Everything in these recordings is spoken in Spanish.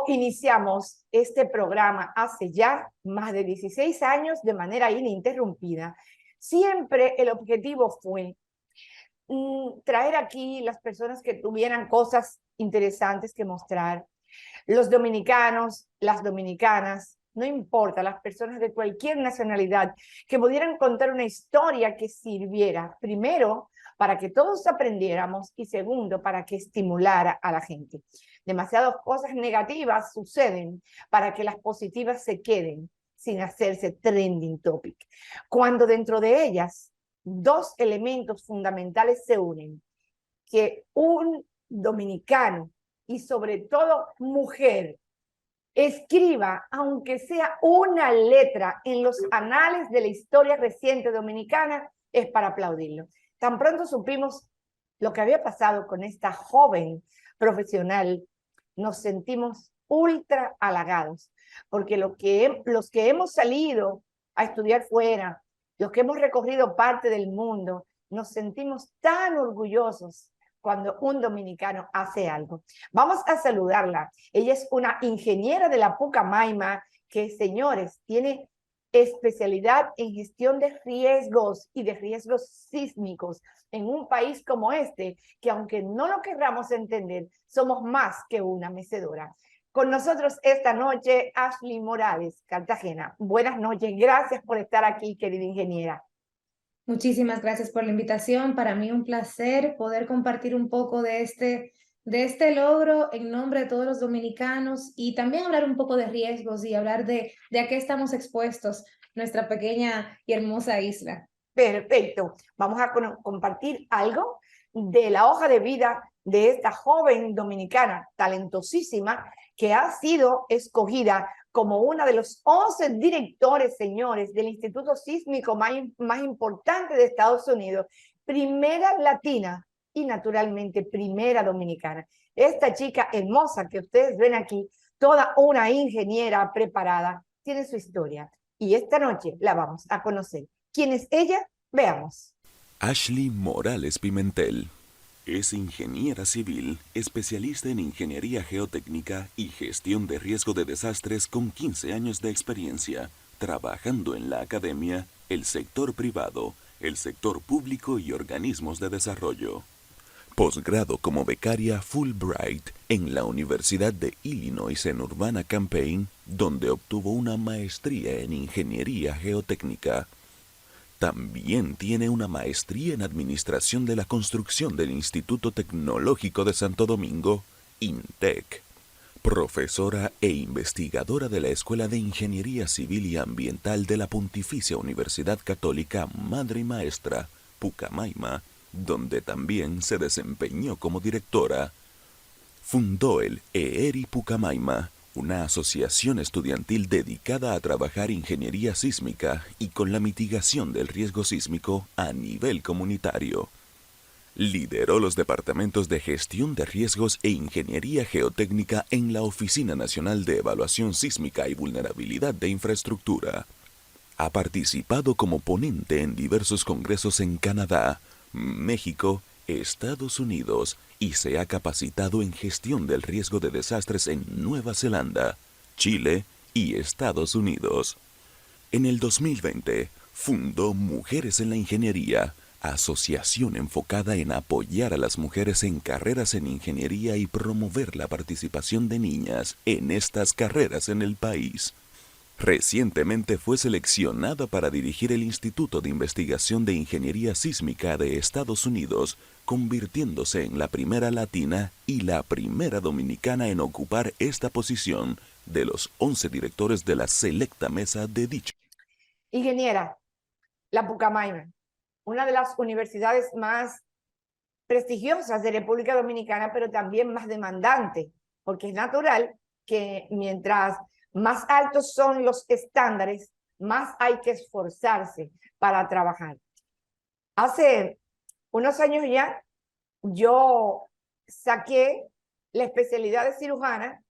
Cuando iniciamos este programa hace ya más de 16 años de manera ininterrumpida, siempre el objetivo fue traer aquí las personas que tuvieran cosas interesantes que mostrar. Los dominicanos, las dominicanas, no importa, las personas de cualquier nacionalidad que pudieran contar una historia que sirviera, primero, para que todos aprendiéramos y segundo, para que estimulara a la gente. Demasiadas cosas negativas suceden para que las positivas se queden sin hacerse trending topic. Cuando dentro de ellas dos elementos fundamentales se unen, que un dominicano y sobre todo mujer escriba, aunque sea una letra en los anales de la historia reciente dominicana, es para aplaudirlo. Tan pronto supimos lo que había pasado con esta joven profesional, nos sentimos ultra halagados, porque los que hemos salido a estudiar fuera, los que hemos recorrido parte del mundo, nos sentimos tan orgullosos cuando un dominicano hace algo. Vamos a saludarla. Ella es una ingeniera de la Pucamaima que, señores, tiene especialidad en gestión de riesgos y de riesgos sísmicos en un país como este, que aunque no lo querramos entender, somos más que una mecedora. Con nosotros esta noche, Ashley Morales, Cartagena. Buenas noches, gracias por estar aquí, querida ingeniera. Muchísimas gracias por la invitación. Para mí un placer poder compartir un poco de este logro en nombre de todos los dominicanos y también hablar un poco de riesgos y hablar de a qué estamos expuestos nuestra pequeña y hermosa isla. Perfecto. Vamos a compartir algo de la hoja de vida de esta joven dominicana talentosísima que ha sido escogida como una de los 11 directores, señores, del Instituto Sísmico más importante de Estados Unidos, primera latina y naturalmente primera dominicana. Esta chica hermosa que ustedes ven aquí, toda una ingeniera preparada, tiene su historia y esta noche la vamos a conocer. ¿Quién es ella? Veamos. Ashley Morales Pimentel es ingeniera civil, especialista en ingeniería geotécnica y gestión de riesgo de desastres con 15 años de experiencia, trabajando en la academia, el sector privado, el sector público y organismos de desarrollo. Posgrado como becaria Fulbright en la Universidad de Illinois en Urbana-Champaign, donde obtuvo una maestría en ingeniería geotécnica. También tiene una maestría en Administración de la Construcción del Instituto Tecnológico de Santo Domingo, INTEC. Profesora e investigadora de la Escuela de Ingeniería Civil y Ambiental de la Pontificia Universidad Católica Madre y Maestra, Pucamaima, donde también se desempeñó como directora. Fundó el EERI Pucamaima, una asociación estudiantil dedicada a trabajar ingeniería sísmica y con la mitigación del riesgo sísmico a nivel comunitario. Lideró los departamentos de gestión de riesgos e ingeniería geotécnica en la Oficina Nacional de Evaluación Sísmica y Vulnerabilidad de Infraestructura. Ha participado como ponente en diversos congresos en Canadá, México, Estados Unidos y se ha capacitado en gestión del riesgo de desastres en Nueva Zelanda, Chile y Estados Unidos. En el 2020 fundó Mujeres en la Ingeniería, asociación enfocada en apoyar a las mujeres en carreras en ingeniería y promover la participación de niñas en estas carreras en el país. Recientemente fue seleccionada para dirigir el Instituto de Investigación de Ingeniería Sísmica de Estados Unidos, convirtiéndose en la primera latina y la primera dominicana en ocupar esta posición de los 11 directores de la selecta mesa de dicho. Ingeniera, la Pucamaima, una de las universidades más prestigiosas de República Dominicana, pero también más demandante, porque es natural que mientras más altos son los estándares, más hay que esforzarse para trabajar. Hace unos años ya, yo saqué la especialidad de cirujana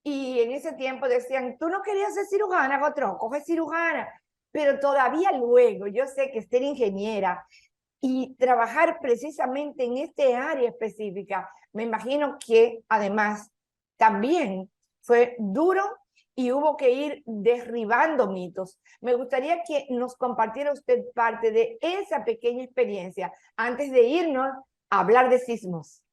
y en ese tiempo decían, tú no querías ser cirujana, Gotrón, coge cirujana. Pero todavía luego, yo sé que ser ingeniera y trabajar precisamente en este área específica, me imagino que además también fue duro y hubo que ir derribando mitos. Me gustaría que nos compartiera usted parte de esa pequeña experiencia antes de irnos a hablar de sismos.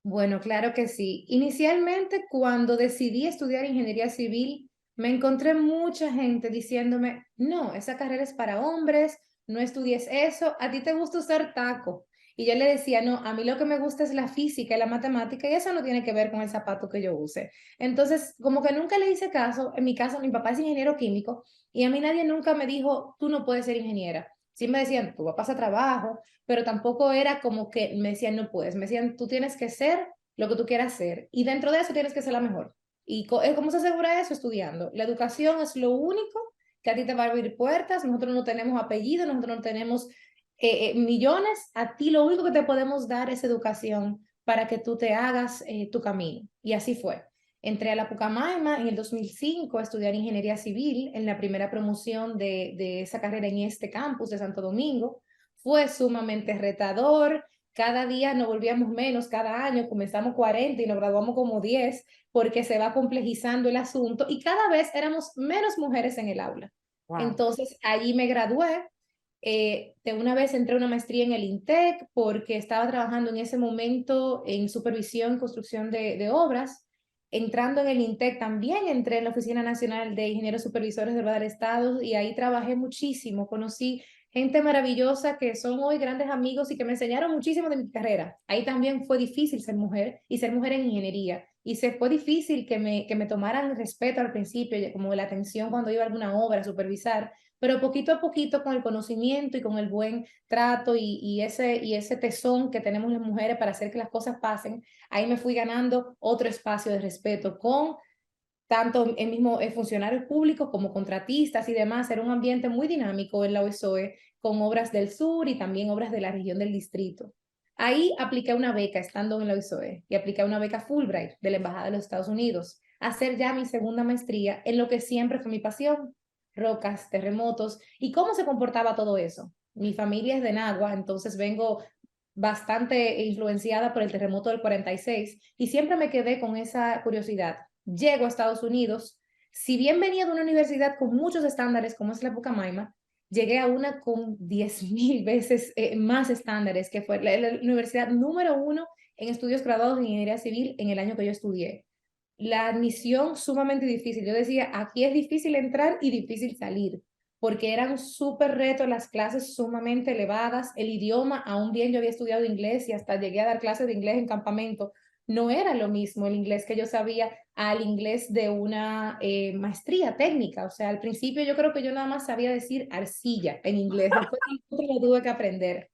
Bueno, claro que sí. Inicialmente, cuando decidí estudiar ingeniería civil, me encontré mucha gente diciéndome, no, esa carrera es para hombres, no estudies eso, a ti te gusta usar taco. Y yo le decía, no, a mí lo que me gusta es la física y la matemática y eso no tiene que ver con el zapato que yo use. Entonces, como que nunca le hice caso, en mi caso, mi papá es ingeniero químico y a mí nadie nunca me dijo, tú no puedes ser ingeniera. Sí me decían, tu papá pasa trabajo, pero tampoco era como que me decían, no puedes, me decían, tú tienes que ser lo que tú quieras ser y dentro de eso tienes que ser la mejor. ¿Y cómo se asegura eso? Estudiando. La educación es lo único que a ti te va a abrir puertas, nosotros no tenemos apellido, nosotros no tenemos millones, a ti lo único que te podemos dar es educación para que tú te hagas tu camino. Y así fue. Entré a la Pucamaima en el 2005 a estudiar ingeniería civil en la primera promoción de esa carrera en este campus de Santo Domingo. Fue sumamente retador, cada día nos volvíamos menos, cada año comenzamos 40 y nos graduamos como 10 porque se va complejizando el asunto y cada vez éramos menos mujeres en el aula. Wow. Entonces allí me gradué, de una vez entré a una maestría en el INTEC porque estaba trabajando en ese momento en supervisión y construcción de obras. Entrando en el INTEC también entré en la Oficina Nacional de Ingenieros Supervisores del Radar Estado y ahí trabajé muchísimo, conocí gente maravillosa que son hoy grandes amigos y que me enseñaron muchísimo de mi carrera. Ahí también fue difícil ser mujer y ser mujer en ingeniería. Y se fue difícil que me tomaran respeto al principio, como la atención cuando iba a alguna obra a supervisar, pero poquito a poquito con el conocimiento y con el buen trato y ese tesón que tenemos las mujeres para hacer que las cosas pasen, ahí me fui ganando otro espacio de respeto con tanto en mismo funcionarios públicos como contratistas y demás. Era un ambiente muy dinámico en la OESOE, con obras del sur y también obras de la región del distrito. Ahí apliqué una beca estando en la OESOE y apliqué una beca Fulbright de la Embajada de los Estados Unidos, a hacer ya mi segunda maestría en lo que siempre fue mi pasión, rocas, terremotos y cómo se comportaba todo eso. Mi familia es de Nagua, entonces vengo bastante influenciada por el terremoto del 46 y siempre me quedé con esa curiosidad. Llego a Estados Unidos, si bien venía de una universidad con muchos estándares como es la Pucamaima, llegué a una con 10,000 veces más estándares, que fue la universidad número 1 en estudios graduados en ingeniería civil en el año que yo estudié. La admisión sumamente difícil. Yo decía, aquí es difícil entrar y difícil salir, porque eran un súper reto, las clases sumamente elevadas, el idioma, aún bien yo había estudiado inglés y hasta llegué a dar clases de inglés en campamento, no era lo mismo el inglés que yo sabía al inglés de una maestría técnica. O sea, al principio yo creo que yo nada más sabía decir arcilla en inglés, después lo tuve que aprender.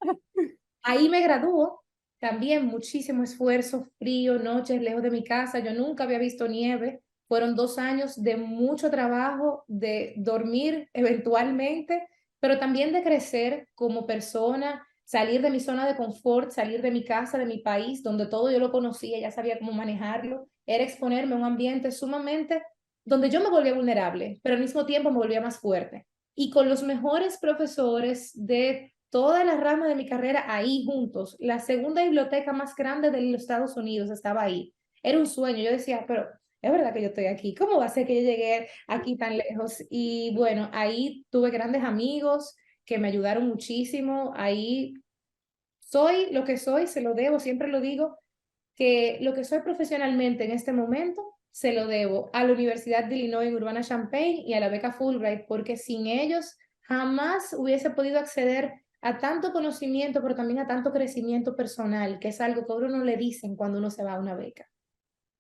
Ahí me graduó, también muchísimo esfuerzo, frío, noches lejos de mi casa, yo nunca había visto nieve, fueron 2 años de mucho trabajo, de dormir eventualmente, pero también de crecer como persona, salir de mi zona de confort, salir de mi casa, de mi país, donde todo yo lo conocía, ya sabía cómo manejarlo, era exponerme a un ambiente sumamente donde yo me volvía vulnerable, pero al mismo tiempo me volvía más fuerte. Y con los mejores profesores de todas las ramas de mi carrera ahí juntos. La segunda biblioteca más grande de los Estados Unidos estaba ahí. Era un sueño. Yo decía, pero es verdad que yo estoy aquí. ¿Cómo va a ser que yo llegué aquí tan lejos? Y bueno, ahí tuve grandes amigos que me ayudaron muchísimo. Ahí soy lo que soy, se lo debo, siempre lo digo, que lo que soy profesionalmente en este momento se lo debo a la Universidad de Illinois en Urbana-Champaign y a la beca Fulbright, porque sin ellos jamás hubiese podido acceder a tanto conocimiento, pero también a tanto crecimiento personal, que es algo que a uno le dicen cuando uno se va a una beca.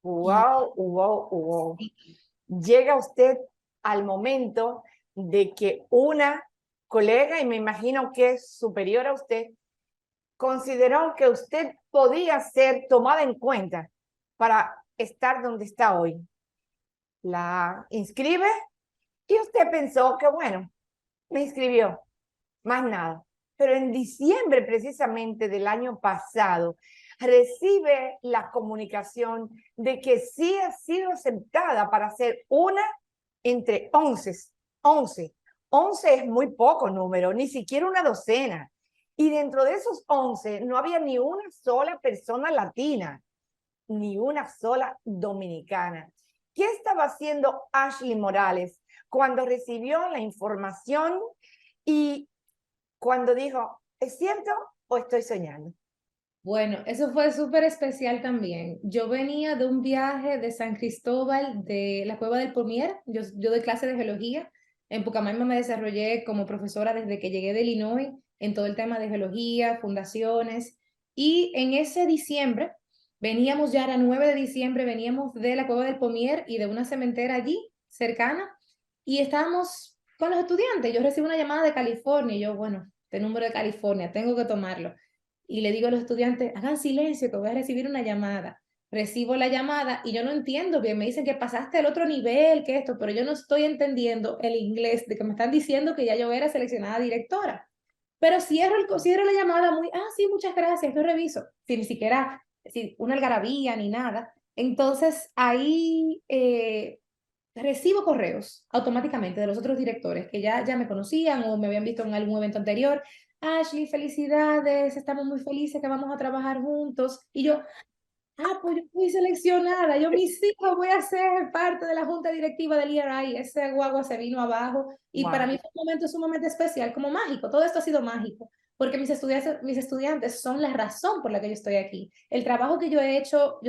Wow, wow, wow. Llega usted al momento de que una colega, y me imagino que es superior a usted, consideró que usted podía ser tomada en cuenta para estar donde está hoy. La inscribe y usted pensó que, bueno, me inscribió, más nada. Pero en diciembre precisamente del año pasado, recibe la comunicación de que sí ha sido aceptada para ser una entre 11. 11. 11 es muy poco número, ni siquiera una docena. Y dentro de esos 11 no había ni una sola persona latina, ni una sola dominicana. ¿Qué estaba haciendo Ashley Morales cuando recibió la información y cuando dijo, ¿es cierto o estoy soñando? Bueno, eso fue súper especial también. Yo venía de un viaje de San Cristóbal, de la Cueva del Pomier. Yo doy clase de geología. En Pucamaima me desarrollé como profesora desde que llegué de Illinois en todo el tema de geología, fundaciones. Y en ese diciembre, veníamos ya, era 9 de diciembre, veníamos de la Cueva del Pomier y de una cementera allí, cercana, y estábamos con los estudiantes. Yo recibo una llamada de California y yo, bueno, este número de California, tengo que tomarlo y le digo a los estudiantes, hagan silencio que voy a recibir una llamada. Recibo la llamada y yo no entiendo bien, me dicen que pasaste al otro nivel, que esto, pero yo no estoy entendiendo el inglés de que me están diciendo que ya yo era seleccionada directora. Pero cierro la llamada muy, sí, muchas gracias, yo reviso, sin ni siquiera una algarabía ni nada. Entonces ahí recibo correos automáticamente de los otros directores que ya me conocían o me habían visto en algún evento anterior. Ashley, felicidades, estamos muy felices que vamos a trabajar juntos. Y yo, pues yo fui seleccionada, yo mis hijos voy a ser parte de la junta directiva del ERI, ese guagua se vino abajo y para mí fue un momento sumamente especial, como mágico, todo esto ha sido mágico, porque mis estudiantes son la razón por la que yo estoy aquí. El trabajo que yo he hecho,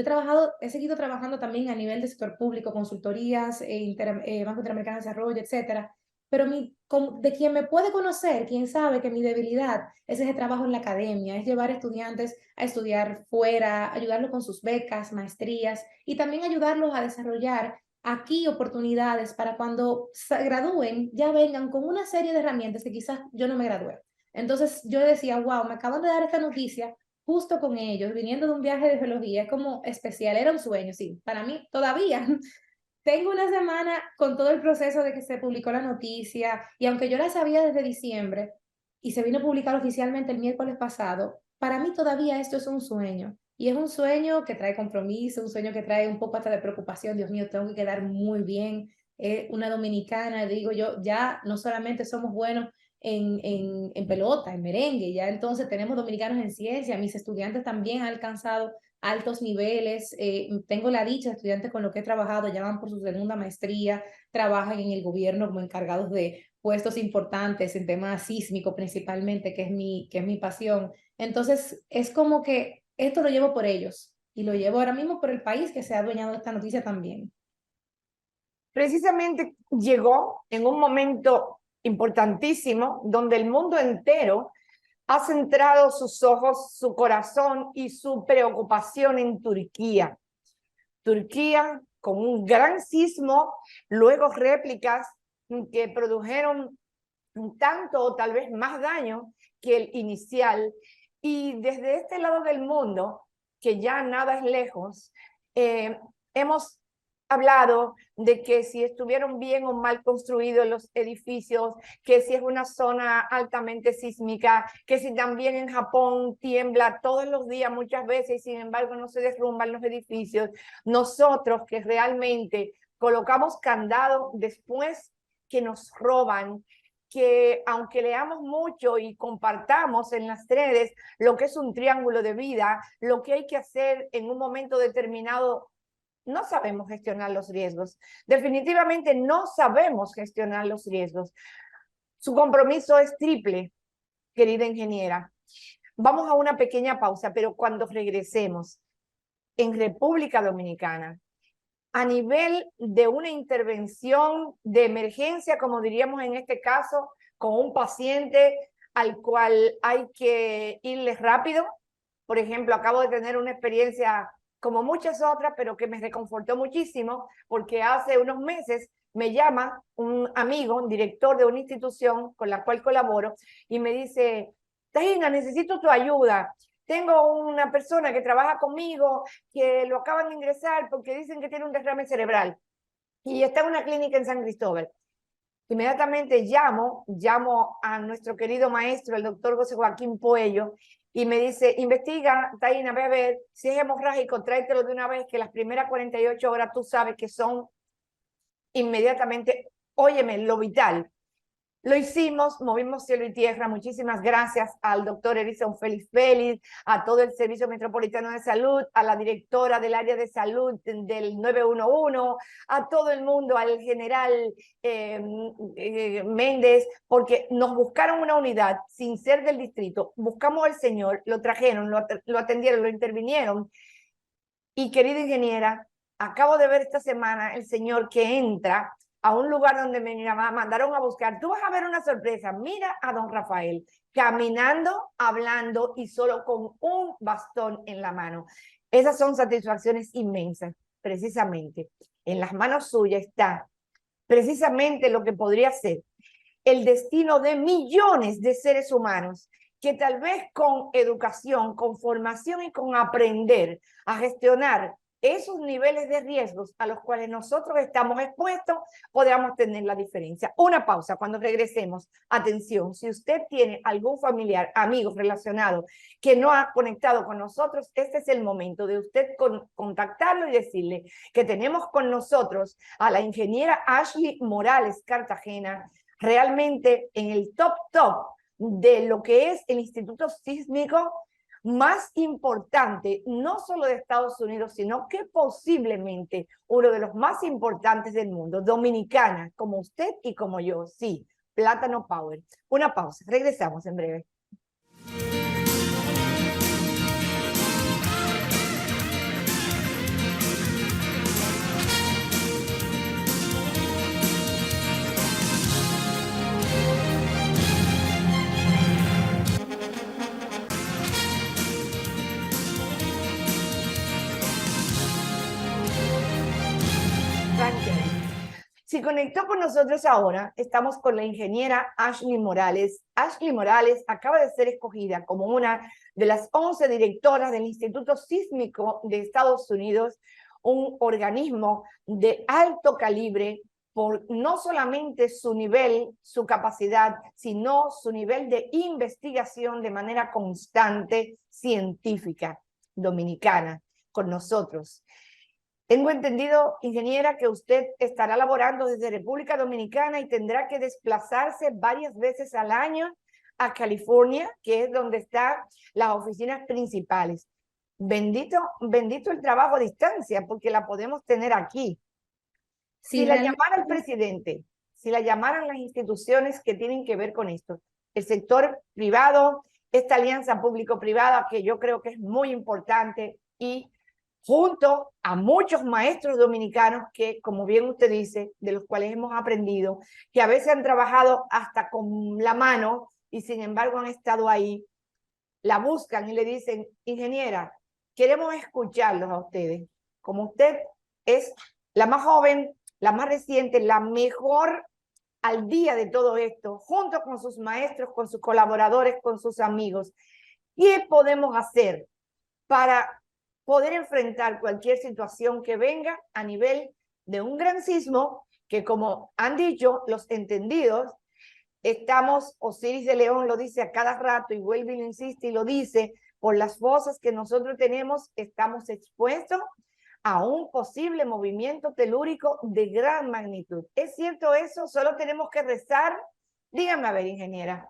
he seguido trabajando también a nivel de sector público, consultorías, Banco Interamericano de Desarrollo, etcétera, pero de quien me puede conocer, quien sabe que mi debilidad es ese trabajo en la academia, es llevar estudiantes a estudiar fuera, ayudarlos con sus becas, maestrías y también ayudarlos a desarrollar aquí oportunidades para cuando se gradúen ya vengan con una serie de herramientas que quizás yo no me gradué. Entonces yo decía, wow, me acaban de dar esta noticia justo con ellos, viniendo de un viaje de geología, es como especial, era un sueño, sí, para mí todavía tengo una semana con todo el proceso de que se publicó la noticia y aunque yo la sabía desde diciembre y se vino a publicar oficialmente el miércoles pasado, para mí todavía esto es un sueño. Y es un sueño que trae compromiso, un sueño que trae un poco hasta de preocupación. Dios mío, tengo que quedar muy bien. Una dominicana, digo yo, ya no solamente somos buenos en pelota, en merengue, ya entonces tenemos dominicanos en ciencia. Mis estudiantes también han alcanzado altos niveles. Tengo la dicha de estudiantes con los que he trabajado, ya van por su segunda maestría, trabajan en el gobierno como encargados de puestos importantes en temas sísmicos principalmente, que es mi pasión. Entonces, es como que esto lo llevo por ellos y lo llevo ahora mismo por el país que se ha adueñado de esta noticia también. Precisamente llegó en un momento importantísimo donde el mundo entero ha centrado sus ojos, su corazón y su preocupación en Turquía. Turquía con un gran sismo, luego réplicas que produjeron tanto o tal vez más daño que el inicial. Y desde este lado del mundo, que ya nada es lejos, hemos hablado de que si estuvieron bien o mal construidos los edificios, que si es una zona altamente sísmica, que si también en Japón tiembla todos los días muchas veces y sin embargo no se derrumban los edificios. Nosotros que realmente colocamos candado después que nos roban, que aunque leamos mucho y compartamos en las redes lo que es un triángulo de vida, lo que hay que hacer en un momento determinado, no sabemos gestionar los riesgos. Definitivamente no sabemos gestionar los riesgos. Su compromiso es triple, querida ingeniera. Vamos a una pequeña pausa, pero cuando regresemos en República Dominicana, a nivel de una intervención de emergencia, como diríamos en este caso, con un paciente al cual hay que irle rápido. Por ejemplo, acabo de tener una experiencia como muchas otras, pero que me reconfortó muchísimo, porque hace unos meses me llama un amigo, un director de una institución con la cual colaboro, y me dice, Taina, necesito tu ayuda. Tengo una persona que trabaja conmigo que lo acaban de ingresar porque dicen que tiene un derrame cerebral y está en una clínica en San Cristóbal. Inmediatamente llamo a nuestro querido maestro, el doctor José Joaquín Puello, y me dice, investiga, Taina, ve a ver si es hemorrágico, tráetelo de una vez, que las primeras 48 horas tú sabes que son inmediatamente, óyeme, lo vital. Lo hicimos, movimos cielo y tierra. Muchísimas gracias al doctor Edison Félix Félix, a todo el Servicio Metropolitano de Salud, a la directora del área de salud del 911, a todo el mundo, al general Méndez, porque nos buscaron una unidad sin ser del distrito. Buscamos al señor, lo trajeron, lo atendieron, lo intervinieron. Y querida ingeniera, acabo de ver esta semana el señor que entra a un lugar donde me mandaron a buscar. Tú vas a ver una sorpresa. Mira a don Rafael caminando, hablando y solo con un bastón en la mano. Esas son satisfacciones inmensas, precisamente. En las manos suyas está precisamente lo que podría ser el destino de millones de seres humanos que tal vez con educación, con formación y con aprender a gestionar esos niveles de riesgos a los cuales nosotros estamos expuestos, podamos tener la diferencia. Una pausa, cuando regresemos, atención, si usted tiene algún familiar, amigo relacionado que no ha conectado con nosotros, este es el momento de usted contactarlo y decirle que tenemos con nosotros a la ingeniera Ashley Morales Cartagena, realmente en el top de lo que es el Instituto Sísmico más importante, no solo de Estados Unidos, sino que posiblemente uno de los más importantes del mundo, dominicana, como usted y como yo, sí, Plátano Power. Una pausa, regresamos en breve. Si conectó con nosotros ahora, estamos con la ingeniera Ashley Morales. Ashley Morales acaba de ser escogida como una de las 11 directoras del Instituto Sísmico de Estados Unidos, un organismo de alto calibre por no solamente su nivel, su capacidad, sino su nivel de investigación de manera constante, científica, dominicana, con nosotros. Tengo entendido, ingeniera, que usted estará laborando desde República Dominicana y tendrá que desplazarse varias veces al año a California, que es donde están las oficinas principales. Bendito el trabajo a distancia, porque la podemos tener aquí. Si la llamara el presidente, si la llamaran las instituciones que tienen que ver con esto, el sector privado, esta alianza público-privada que yo creo que es muy importante y junto a muchos maestros dominicanos que, como bien usted dice, de los cuales hemos aprendido, que a veces han trabajado hasta con la mano y sin embargo han estado ahí, la buscan y le dicen, ingeniera, queremos escucharlos a ustedes. Como usted es la más joven, la más reciente, la mejor al día de todo esto, junto con sus maestros, con sus colaboradores, con sus amigos, ¿qué podemos hacer para poder enfrentar cualquier situación que venga a nivel de un gran sismo que, como han dicho los entendidos, estamos, Osiris de León lo dice a cada rato y vuelve y lo insiste y lo dice, por las fosas que nosotros tenemos, estamos expuestos a un posible movimiento telúrico de gran magnitud. ¿Es cierto eso? Solo tenemos que rezar. Dígame a ver, ingeniera.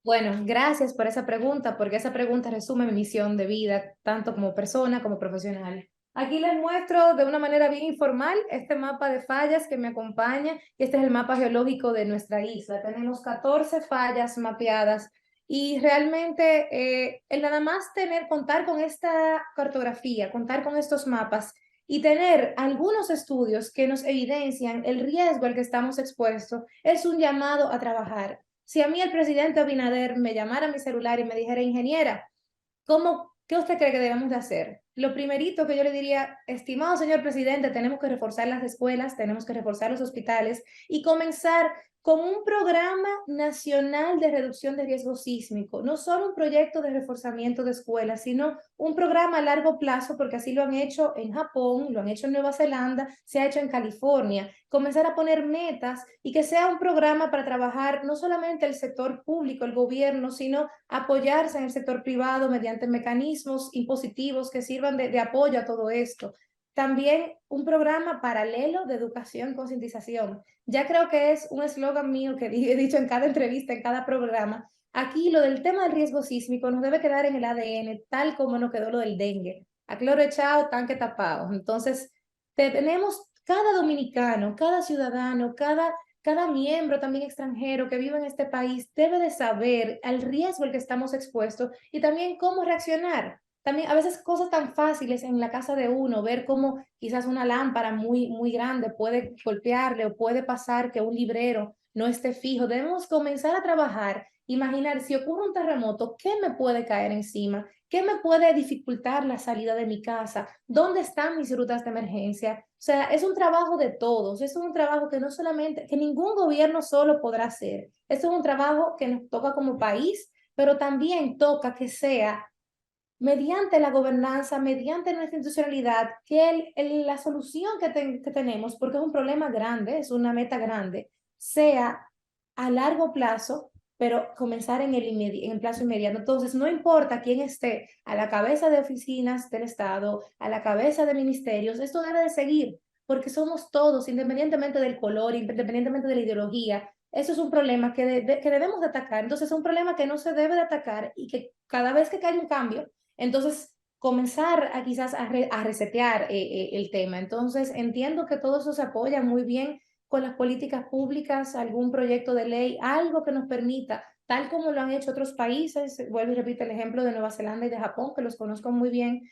Bueno, gracias por esa pregunta, porque esa pregunta resume mi misión de vida, tanto como persona como profesional. Aquí les muestro de una manera bien informal este mapa de fallas que me acompaña. Este es el mapa geológico de nuestra isla. Tenemos 14 fallas mapeadas y realmente el nada más contar con esta cartografía, contar con estos mapas y tener algunos estudios que nos evidencian el riesgo al que estamos expuestos es un llamado a trabajar. Si a mí el presidente Abinader me llamara a mi celular y me dijera, ingeniera, ¿qué usted cree que debemos de hacer? Lo primerito que yo le diría, estimado señor presidente, tenemos que reforzar las escuelas, tenemos que reforzar los hospitales y comenzar con un programa nacional de reducción de riesgo sísmico, no solo un proyecto de reforzamiento de escuelas, sino un programa a largo plazo, porque así lo han hecho en Japón, lo han hecho en Nueva Zelanda, se ha hecho en California, comenzar a poner metas y que sea un programa para trabajar no solamente el sector público, el gobierno, sino apoyarse en el sector privado mediante mecanismos impositivos que sirvan de apoyo a todo esto. también un programa paralelo de educación y concientización. Ya creo que es un eslogan mío que he dicho en cada entrevista, en cada programa. Aquí lo del tema del riesgo sísmico nos debe quedar en el ADN, tal como nos quedó lo del dengue. A cloro echado, tanque tapado. Entonces, tenemos cada dominicano, cada ciudadano, cada miembro también extranjero que vive en este país debe de saber al riesgo al que estamos expuestos y también cómo reaccionar. También a veces cosas tan fáciles en la casa de uno, ver cómo quizás una lámpara muy grande puede golpearle o puede pasar que un librero no esté fijo. Debemos comenzar a trabajar, imaginar si ocurre un terremoto, ¿qué me puede caer encima? ¿Qué me puede dificultar la salida de mi casa? ¿Dónde están mis rutas de emergencia? O sea, es un trabajo de todos, es un trabajo que no solamente, que ningún gobierno solo podrá hacer. Esto es un trabajo que nos toca como país, pero también toca que sea mediante la gobernanza, mediante nuestra institucionalidad, que la solución que tenemos, porque es un problema grande, es una meta grande, sea a largo plazo, pero comenzar en el plazo inmediato. Entonces, no importa quién esté a la cabeza de oficinas del Estado, a la cabeza de ministerios, esto debe de seguir, porque somos todos, independientemente del color, independientemente de la ideología. Eso es un problema que debemos de atacar. Entonces, es un problema que no se debe de atacar y que cada vez que cae un cambio, entonces comenzar a quizás a resetear el tema. Entonces, entiendo que todo eso se apoya muy bien con las políticas públicas, algún proyecto de ley, algo que nos permita, tal como lo han hecho otros países, vuelvo y repito el ejemplo de Nueva Zelanda y de Japón, que los conozco muy bien,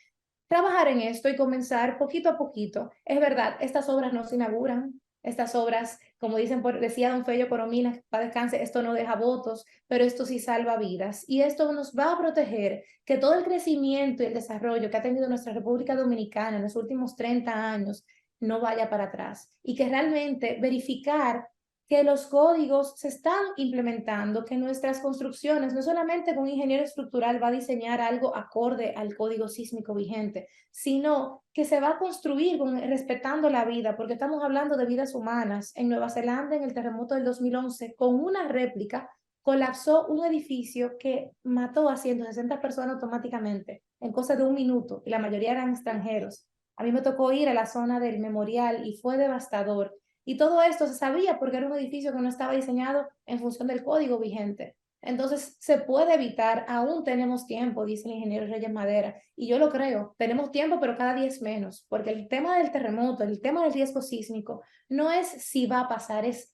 trabajar en esto y comenzar poquito a poquito. Es verdad, estas obras no se inauguran, estas obras, como decía don Fello Coromina, para descanse, esto no deja votos, pero esto sí salva vidas. Y esto nos va a proteger que todo el crecimiento y el desarrollo que ha tenido nuestra República Dominicana en los últimos 30 años no vaya para atrás y que realmente verificar que los códigos se están implementando, que nuestras construcciones, no solamente un ingeniero estructural va a diseñar algo acorde al código sísmico vigente, sino que se va a construir respetando la vida, porque estamos hablando de vidas humanas. En Nueva Zelanda, en el terremoto del 2011, con una réplica, colapsó un edificio que mató a 160 personas automáticamente, en cosa de un minuto, y la mayoría eran extranjeros. A mí me tocó ir a la zona del memorial y fue devastador. Y todo esto se sabía porque era un edificio que no estaba diseñado en función del código vigente. Entonces, se puede evitar, aún tenemos tiempo, dice el ingeniero Reyes Madera, y yo lo creo, tenemos tiempo, pero cada día es menos, porque el tema del terremoto, el tema del riesgo sísmico, no es si va a pasar, es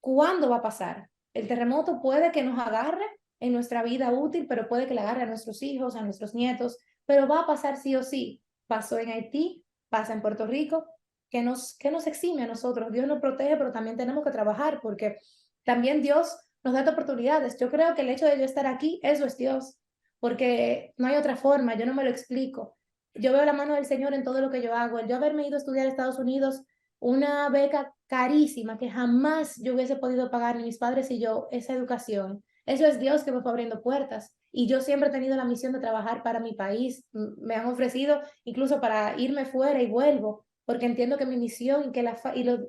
cuándo va a pasar. El terremoto puede que nos agarre en nuestra vida útil, pero puede que le agarre a nuestros hijos, a nuestros nietos, pero va a pasar sí o sí. Pasó en Haití, pasa en Puerto Rico, que nos exime a nosotros. Dios nos protege, pero también tenemos que trabajar porque también Dios nos da oportunidades. Yo creo que el hecho de yo estar aquí, eso es Dios, porque no hay otra forma, yo no me lo explico. Yo veo la mano del Señor en todo lo que yo hago. El yo haberme ido a estudiar a Estados Unidos, una beca carísima que jamás yo hubiese podido pagar, ni mis padres y yo, esa educación. Eso es Dios que me fue abriendo puertas. Y yo siempre he tenido la misión de trabajar para mi país. Me han ofrecido incluso para irme fuera y vuelvo, porque entiendo que mi misión y que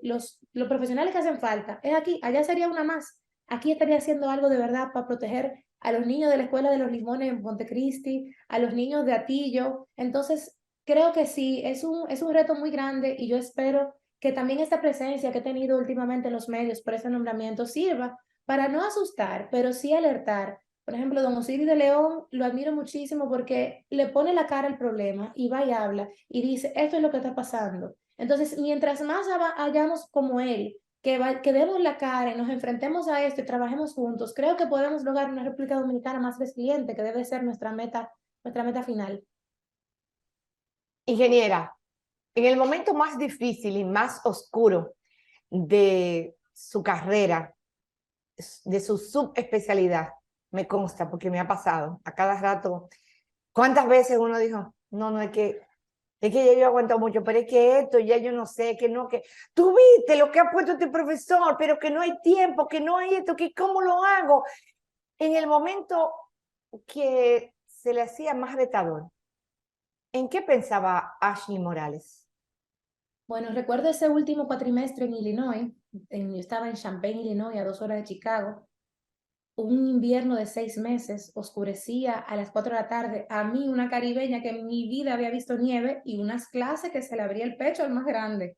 los profesionales que hacen falta es aquí. Allá sería una más. Aquí estaría haciendo algo de verdad para proteger a los niños de la Escuela de los Limones en Montecristi, a los niños de Atillo. Entonces, creo que sí, es un reto muy grande y yo espero que también esta presencia que he tenido últimamente en los medios por ese nombramiento sirva para no asustar, pero sí alertar. Por ejemplo, don Osiris de León lo admiro muchísimo porque le pone la cara al problema y va y habla y dice, esto es lo que está pasando. Entonces, mientras más hayamos como él, que demos la cara y nos enfrentemos a esto y trabajemos juntos, creo que podemos lograr una República Dominicana más resiliente, que debe ser nuestra meta final. Ingeniera, en el momento más difícil y más oscuro de su carrera, de su subespecialidad, me consta porque me ha pasado a cada rato. ¿Cuántas veces uno dijo, no, no, es que ya yo aguanto mucho, pero es que esto ya yo no sé, que no, que tú viste lo que ha puesto este profesor, pero que no hay tiempo, que no hay esto, que cómo lo hago? En el momento que se le hacía más retador, ¿en qué pensaba Ashley Morales? Bueno, recuerdo ese último cuatrimestre en Illinois, yo estaba en Champaign, Illinois, a 2 horas de Chicago, un invierno de 6 meses, oscurecía a las 4 de la tarde, a mí, una caribeña que en mi vida había visto nieve, y unas clases que se le abría el pecho al más grande.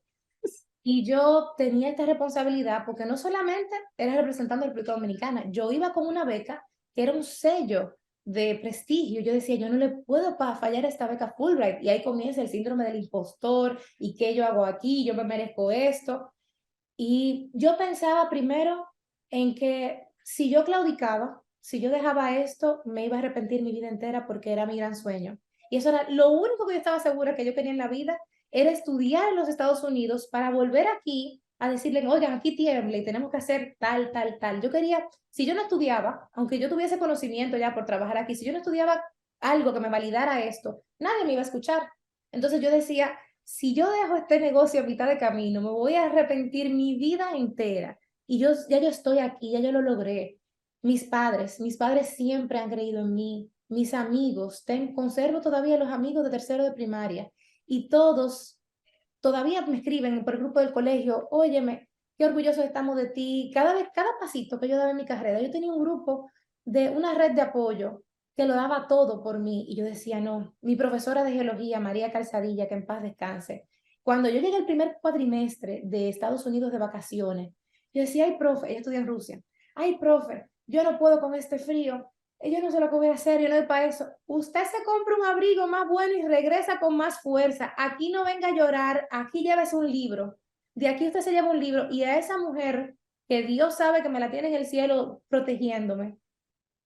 Y yo tenía esta responsabilidad porque no solamente era representando a la República Dominicana, yo iba con una beca que era un sello de prestigio. Yo decía, yo no le puedo fallar esta beca Fulbright. Y ahí comienza el síndrome del impostor, y qué yo hago aquí, yo me merezco esto. Y yo pensaba primero en que si yo claudicaba, si yo dejaba esto, me iba a arrepentir mi vida entera porque era mi gran sueño. Y eso era lo único que yo estaba segura que yo quería en la vida, era estudiar en los Estados Unidos para volver aquí a decirle, oigan, aquí tiembla y tenemos que hacer tal, tal, tal. Yo quería, si yo no estudiaba, aunque yo tuviese conocimiento ya por trabajar aquí, si yo no estudiaba algo que me validara esto, nadie me iba a escuchar. Entonces yo decía, si yo dejo este negocio a mitad de camino, me voy a arrepentir mi vida entera. Y yo estoy aquí, ya yo lo logré. Mis padres siempre han creído en mí. Mis amigos, conservo todavía los amigos de tercero de primaria, y todos todavía me escriben por el grupo del colegio, óyeme, qué orgullosos estamos de ti. Cada pasito que yo daba en mi carrera, yo tenía un grupo de una red de apoyo que lo daba todo por mí, y yo decía, no, mi profesora de geología, María Calzadilla, que en paz descanse, cuando yo llegué al primer cuatrimestre de Estados Unidos de vacaciones, yo decía, ay, profe, ella estudia en Rusia, ay, profe, yo no puedo con este frío, yo no sé lo que voy a hacer, yo no doy para eso. Usted se compra un abrigo más bueno y regresa con más fuerza. Aquí no venga a llorar, aquí llévese un libro. De aquí usted se lleva un libro, y a esa mujer que Dios sabe que me la tiene en el cielo protegiéndome,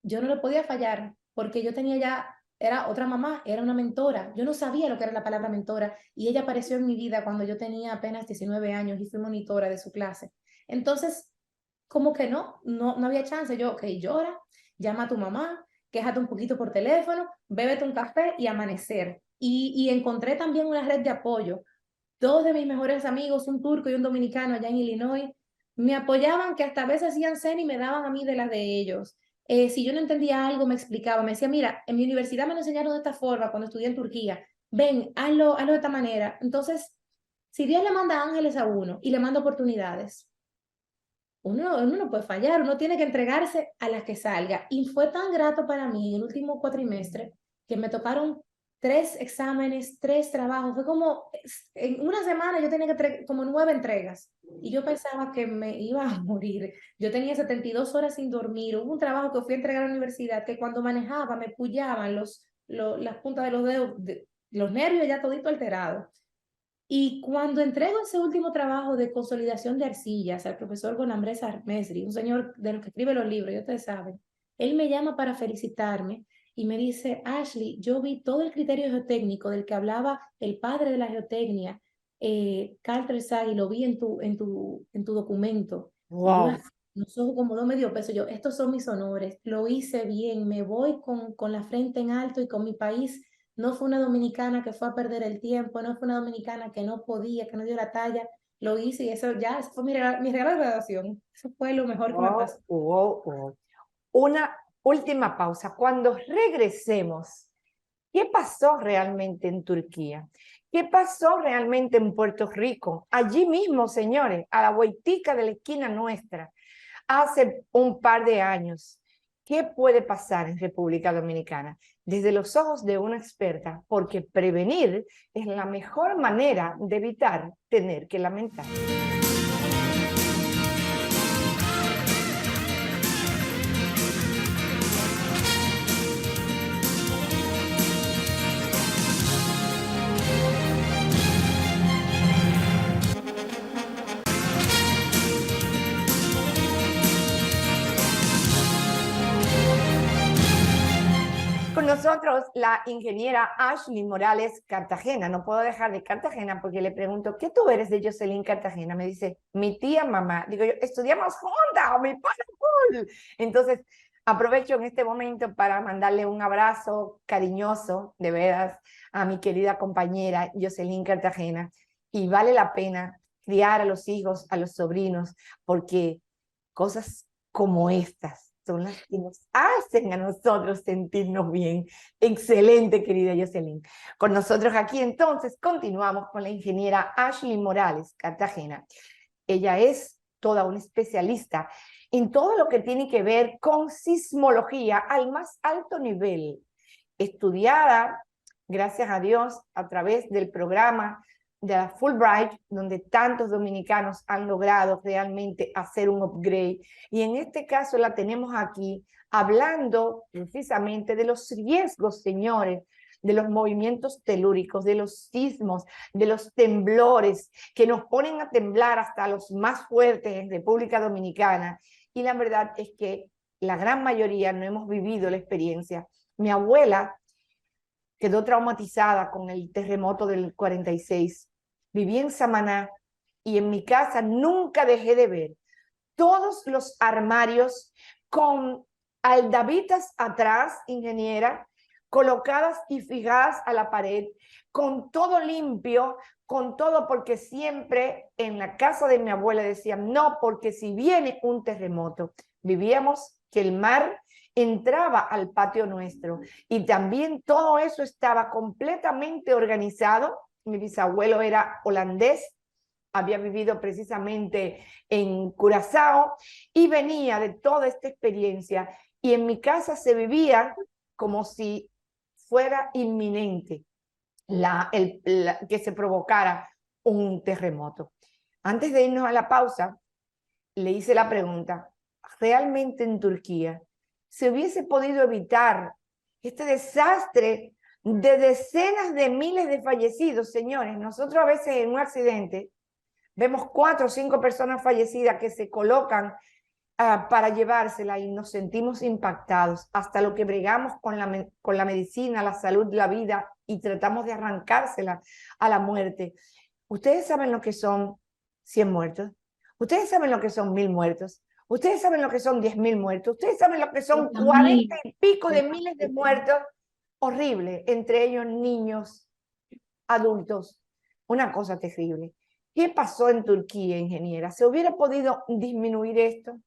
yo no le podía fallar porque yo tenía ya, era otra mamá, era una mentora. Yo no sabía lo que era la palabra mentora, y ella apareció en mi vida cuando yo tenía apenas 19 años y fui monitora de su clase. Entonces, como que no había chance. Yo, ok, llora, llama a tu mamá, quéjate un poquito por teléfono, bébete un café y amanecer. Y encontré también una red de apoyo. Dos de mis mejores amigos, un turco y un dominicano allá en Illinois, me apoyaban, que hasta a veces hacían cena y me daban a mí de las de ellos. Si yo no entendía algo, me explicaba, me decía, mira, en mi universidad me lo enseñaron de esta forma cuando estudié en Turquía, ven, hazlo de esta manera. Entonces, si Dios le manda ángeles a uno y le manda oportunidades, uno no puede fallar, uno tiene que entregarse a las que salga. Y fue tan grato para mí en el último cuatrimestre que me tocaron 3 exámenes, 3 trabajos. Fue como, en una semana yo tenía que como 9 entregas, y yo pensaba que me iba a morir. Yo tenía 72 horas sin dormir. Hubo un trabajo que fui a entregar a la universidad que cuando manejaba me pullaban las puntas de los dedos, los nervios ya todito alterado. Y cuando entrego ese último trabajo de consolidación de arcillas al profesor Gonambrés Mesri, un señor de los que escribe los libros, ya ustedes saben, él me llama para felicitarme y me dice, Ashley, yo vi todo el criterio geotécnico del que hablaba el padre de la geotecnia, Carl Tresague, y lo vi en tu documento. Y yo, Wow. los ojos como 2 medio pesos, yo, estos son mis honores, lo hice bien, me voy con la frente en alto y con mi país. No fue una dominicana que fue a perder el tiempo, no fue una dominicana que no podía, que no dio la talla. Lo hice, y eso ya, eso fue mi regalo de graduación. Eso fue lo mejor que me Wow, pasó. wow, wow. Una última pausa. Cuando regresemos, ¿qué pasó realmente en Turquía? ¿Qué pasó realmente en Puerto Rico? Allí mismo, señores, a la vueltica de la esquina nuestra, hace un par de años. ¿Qué puede pasar en República Dominicana? Desde los ojos de una experta, porque prevenir es la mejor manera de evitar tener que lamentar. Con nosotros la ingeniera Ashley Morales Cartagena. No puedo dejar de Cartagena porque le pregunto, ¿qué tú eres de Jocelyn Cartagena? Me dice, mi tía mamá. Digo yo, estudiamos juntas, mi pana full. Entonces, aprovecho en este momento para mandarle un abrazo cariñoso, de veras, a mi querida compañera Jocelyn Cartagena. Y vale la pena criar a los hijos, a los sobrinos, porque cosas como estas son las que nos hacen a nosotros sentirnos bien. Excelente, querida Jocelyn. Con nosotros aquí entonces continuamos con la ingeniera Ashley Morales Cartagena. Ella es toda una especialista en todo lo que tiene que ver con sismología al más alto nivel, estudiada, gracias a Dios, a través del programa de la Fulbright, donde tantos dominicanos han logrado realmente hacer un upgrade. Y en este caso la tenemos aquí hablando precisamente de los riesgos, señores, de los movimientos telúricos, de los sismos, de los temblores que nos ponen a temblar hasta los más fuertes en República Dominicana. Y la verdad es que la gran mayoría no hemos vivido la experiencia. Mi abuela quedó traumatizada con el terremoto del 46. Viví en Samaná y en mi casa nunca dejé de ver todos los armarios con aldabitas atrás, ingeniera, colocadas y fijadas a la pared, con todo limpio, con todo, porque siempre en la casa de mi abuela decían, no, porque si viene un terremoto, vivíamos que el mar entraba al patio nuestro y también todo eso estaba completamente organizado. Mi bisabuelo era holandés, había vivido precisamente en Curazao y venía de toda esta experiencia, y en mi casa se vivía como si fuera inminente que se provocara un terremoto. Antes de irnos a la pausa, le hice la pregunta, ¿realmente en Turquía se hubiese podido evitar este desastre de decenas de miles de fallecidos? Señores, nosotros a veces en un accidente vemos 4 o 5 personas fallecidas que se colocan para llevársela y nos sentimos impactados, hasta lo que bregamos con la medicina, la salud, la vida, y tratamos de arrancársela a la muerte. Ustedes saben lo que son 100 muertos, ustedes saben lo que son 1000 muertos, ustedes saben lo que son 10.000 muertos, ustedes saben lo que son 40 y pico de miles de muertos. Horrible, entre ellos niños, adultos, una cosa terrible. ¿Qué pasó en Turquía, ingeniera? ¿Se hubiera podido disminuir esto?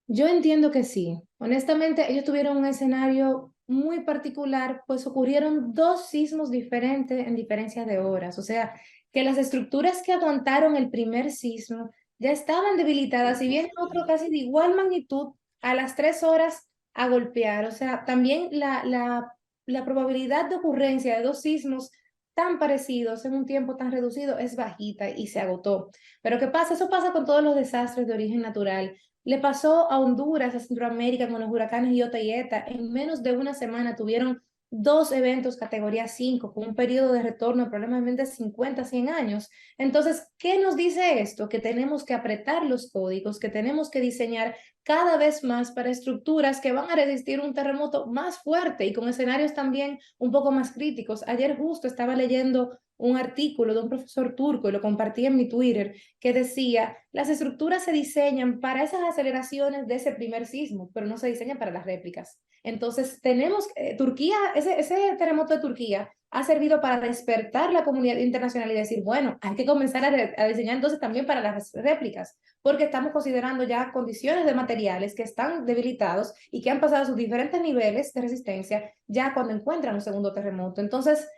Yo entiendo que sí. Honestamente, ellos tuvieron un escenario muy particular, pues ocurrieron 2 sismos diferentes en diferencia de horas. O sea, que las estructuras que aguantaron el primer sismo ya estaban debilitadas y viene otro casi de igual magnitud a las 3 horas a golpear. O sea, también la probabilidad de ocurrencia de 2 sismos tan parecidos en un tiempo tan reducido es bajita y se agotó. Pero ¿qué pasa? Eso pasa con todos los desastres de origen natural. Le pasó a Honduras, a Centroamérica, con los huracanes Iota y Eta. En menos de una semana tuvieron 2 eventos categoría 5, con un periodo de retorno de probablemente 50, 100 años. Entonces, ¿qué nos dice esto? Que tenemos que apretar los códigos, que tenemos que diseñar cada vez más para estructuras que van a resistir un terremoto más fuerte y con escenarios también un poco más críticos. Ayer justo estaba leyendo un artículo de un profesor turco, y lo compartí en mi Twitter, que decía, las estructuras se diseñan para esas aceleraciones de ese primer sismo, pero no se diseñan para las réplicas. Entonces, tenemos, Turquía, ese terremoto de Turquía ha servido para despertar la comunidad internacional y decir, bueno, hay que comenzar a diseñar entonces también para las réplicas, porque estamos considerando ya condiciones de materiales que están debilitados y que han pasado sus diferentes niveles de resistencia ya cuando encuentran un segundo terremoto. Entonces,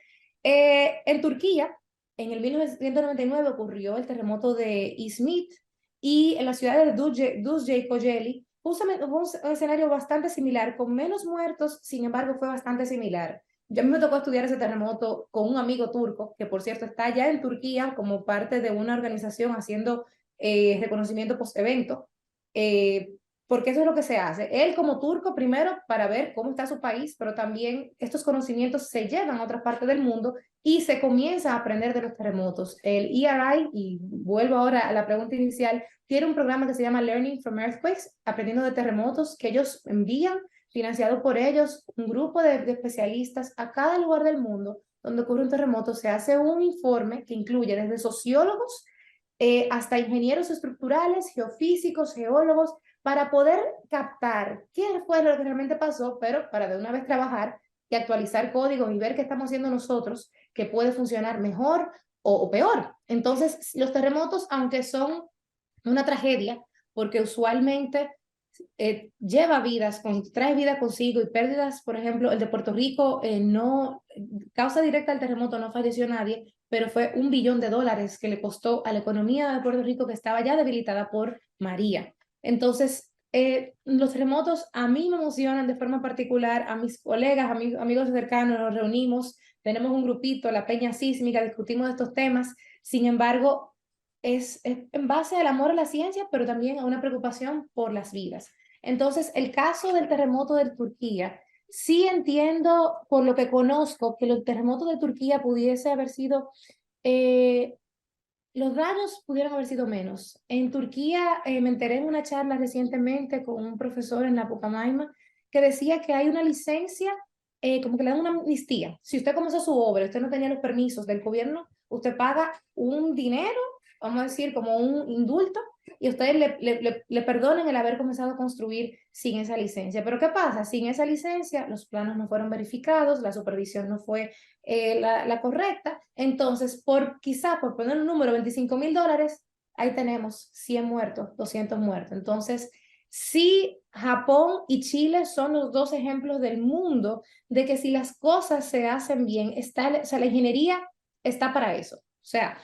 en Turquía, en el 1999 ocurrió el terremoto de Izmit, y en la ciudad de Düzce y Kocaeli justamente hubo un escenario bastante similar, con menos muertos, sin embargo fue bastante similar. Yo a mí me tocó estudiar ese terremoto con un amigo turco, que por cierto está ya en Turquía como parte de una organización haciendo reconocimiento post-evento, porque eso es lo que se hace. Él como turco, primero para ver cómo está su país, pero también estos conocimientos se llevan a otras partes del mundo y se comienza a aprender de los terremotos. El ERI, y vuelvo ahora a la pregunta inicial, tiene un programa que se llama Learning from Earthquakes, aprendiendo de terremotos, que ellos envían, financiado por ellos, un grupo de especialistas a cada lugar del mundo donde ocurre un terremoto. Se hace un informe que incluye desde sociólogos hasta ingenieros estructurales, geofísicos, geólogos, para poder captar qué fue lo que realmente pasó, pero para de una vez trabajar y actualizar códigos y ver qué estamos haciendo nosotros que puede funcionar mejor o peor. Entonces, los terremotos, aunque son una tragedia, porque usualmente trae vida consigo y pérdidas. Por ejemplo, el de Puerto Rico, no, causa directa del terremoto no falleció nadie, pero fue $1 billón que le costó a la economía de Puerto Rico, que estaba ya debilitada por María. Entonces, los terremotos a mí me emocionan de forma particular, a mis colegas, amigos cercanos, nos reunimos, tenemos un grupito, la Peña Sísmica, discutimos estos temas. Sin embargo, es en base al amor a la ciencia, pero también a una preocupación por las vidas. Entonces, el caso del terremoto de Turquía, sí entiendo, por lo que conozco, que el terremoto de Turquía pudiese haber sido, los daños pudieron haber sido menos. En Turquía, me enteré en una charla recientemente con un profesor en la Pucamaima que decía que hay una licencia, como que le dan una amnistía. Si usted comenzó su obra, usted no tenía los permisos del gobierno, usted paga un dinero, vamos a decir, como un indulto, y ustedes le perdonen el haber comenzado a construir sin esa licencia. Pero ¿qué pasa? Sin esa licencia, los planos no fueron verificados, la supervisión no fue la correcta. Entonces, quizá por poner un número, $25,000, ahí tenemos 100 muertos, 200 muertos. Entonces, sí, Japón y Chile son los dos ejemplos del mundo de que si las cosas se hacen bien, o sea, la ingeniería está para eso. O sea,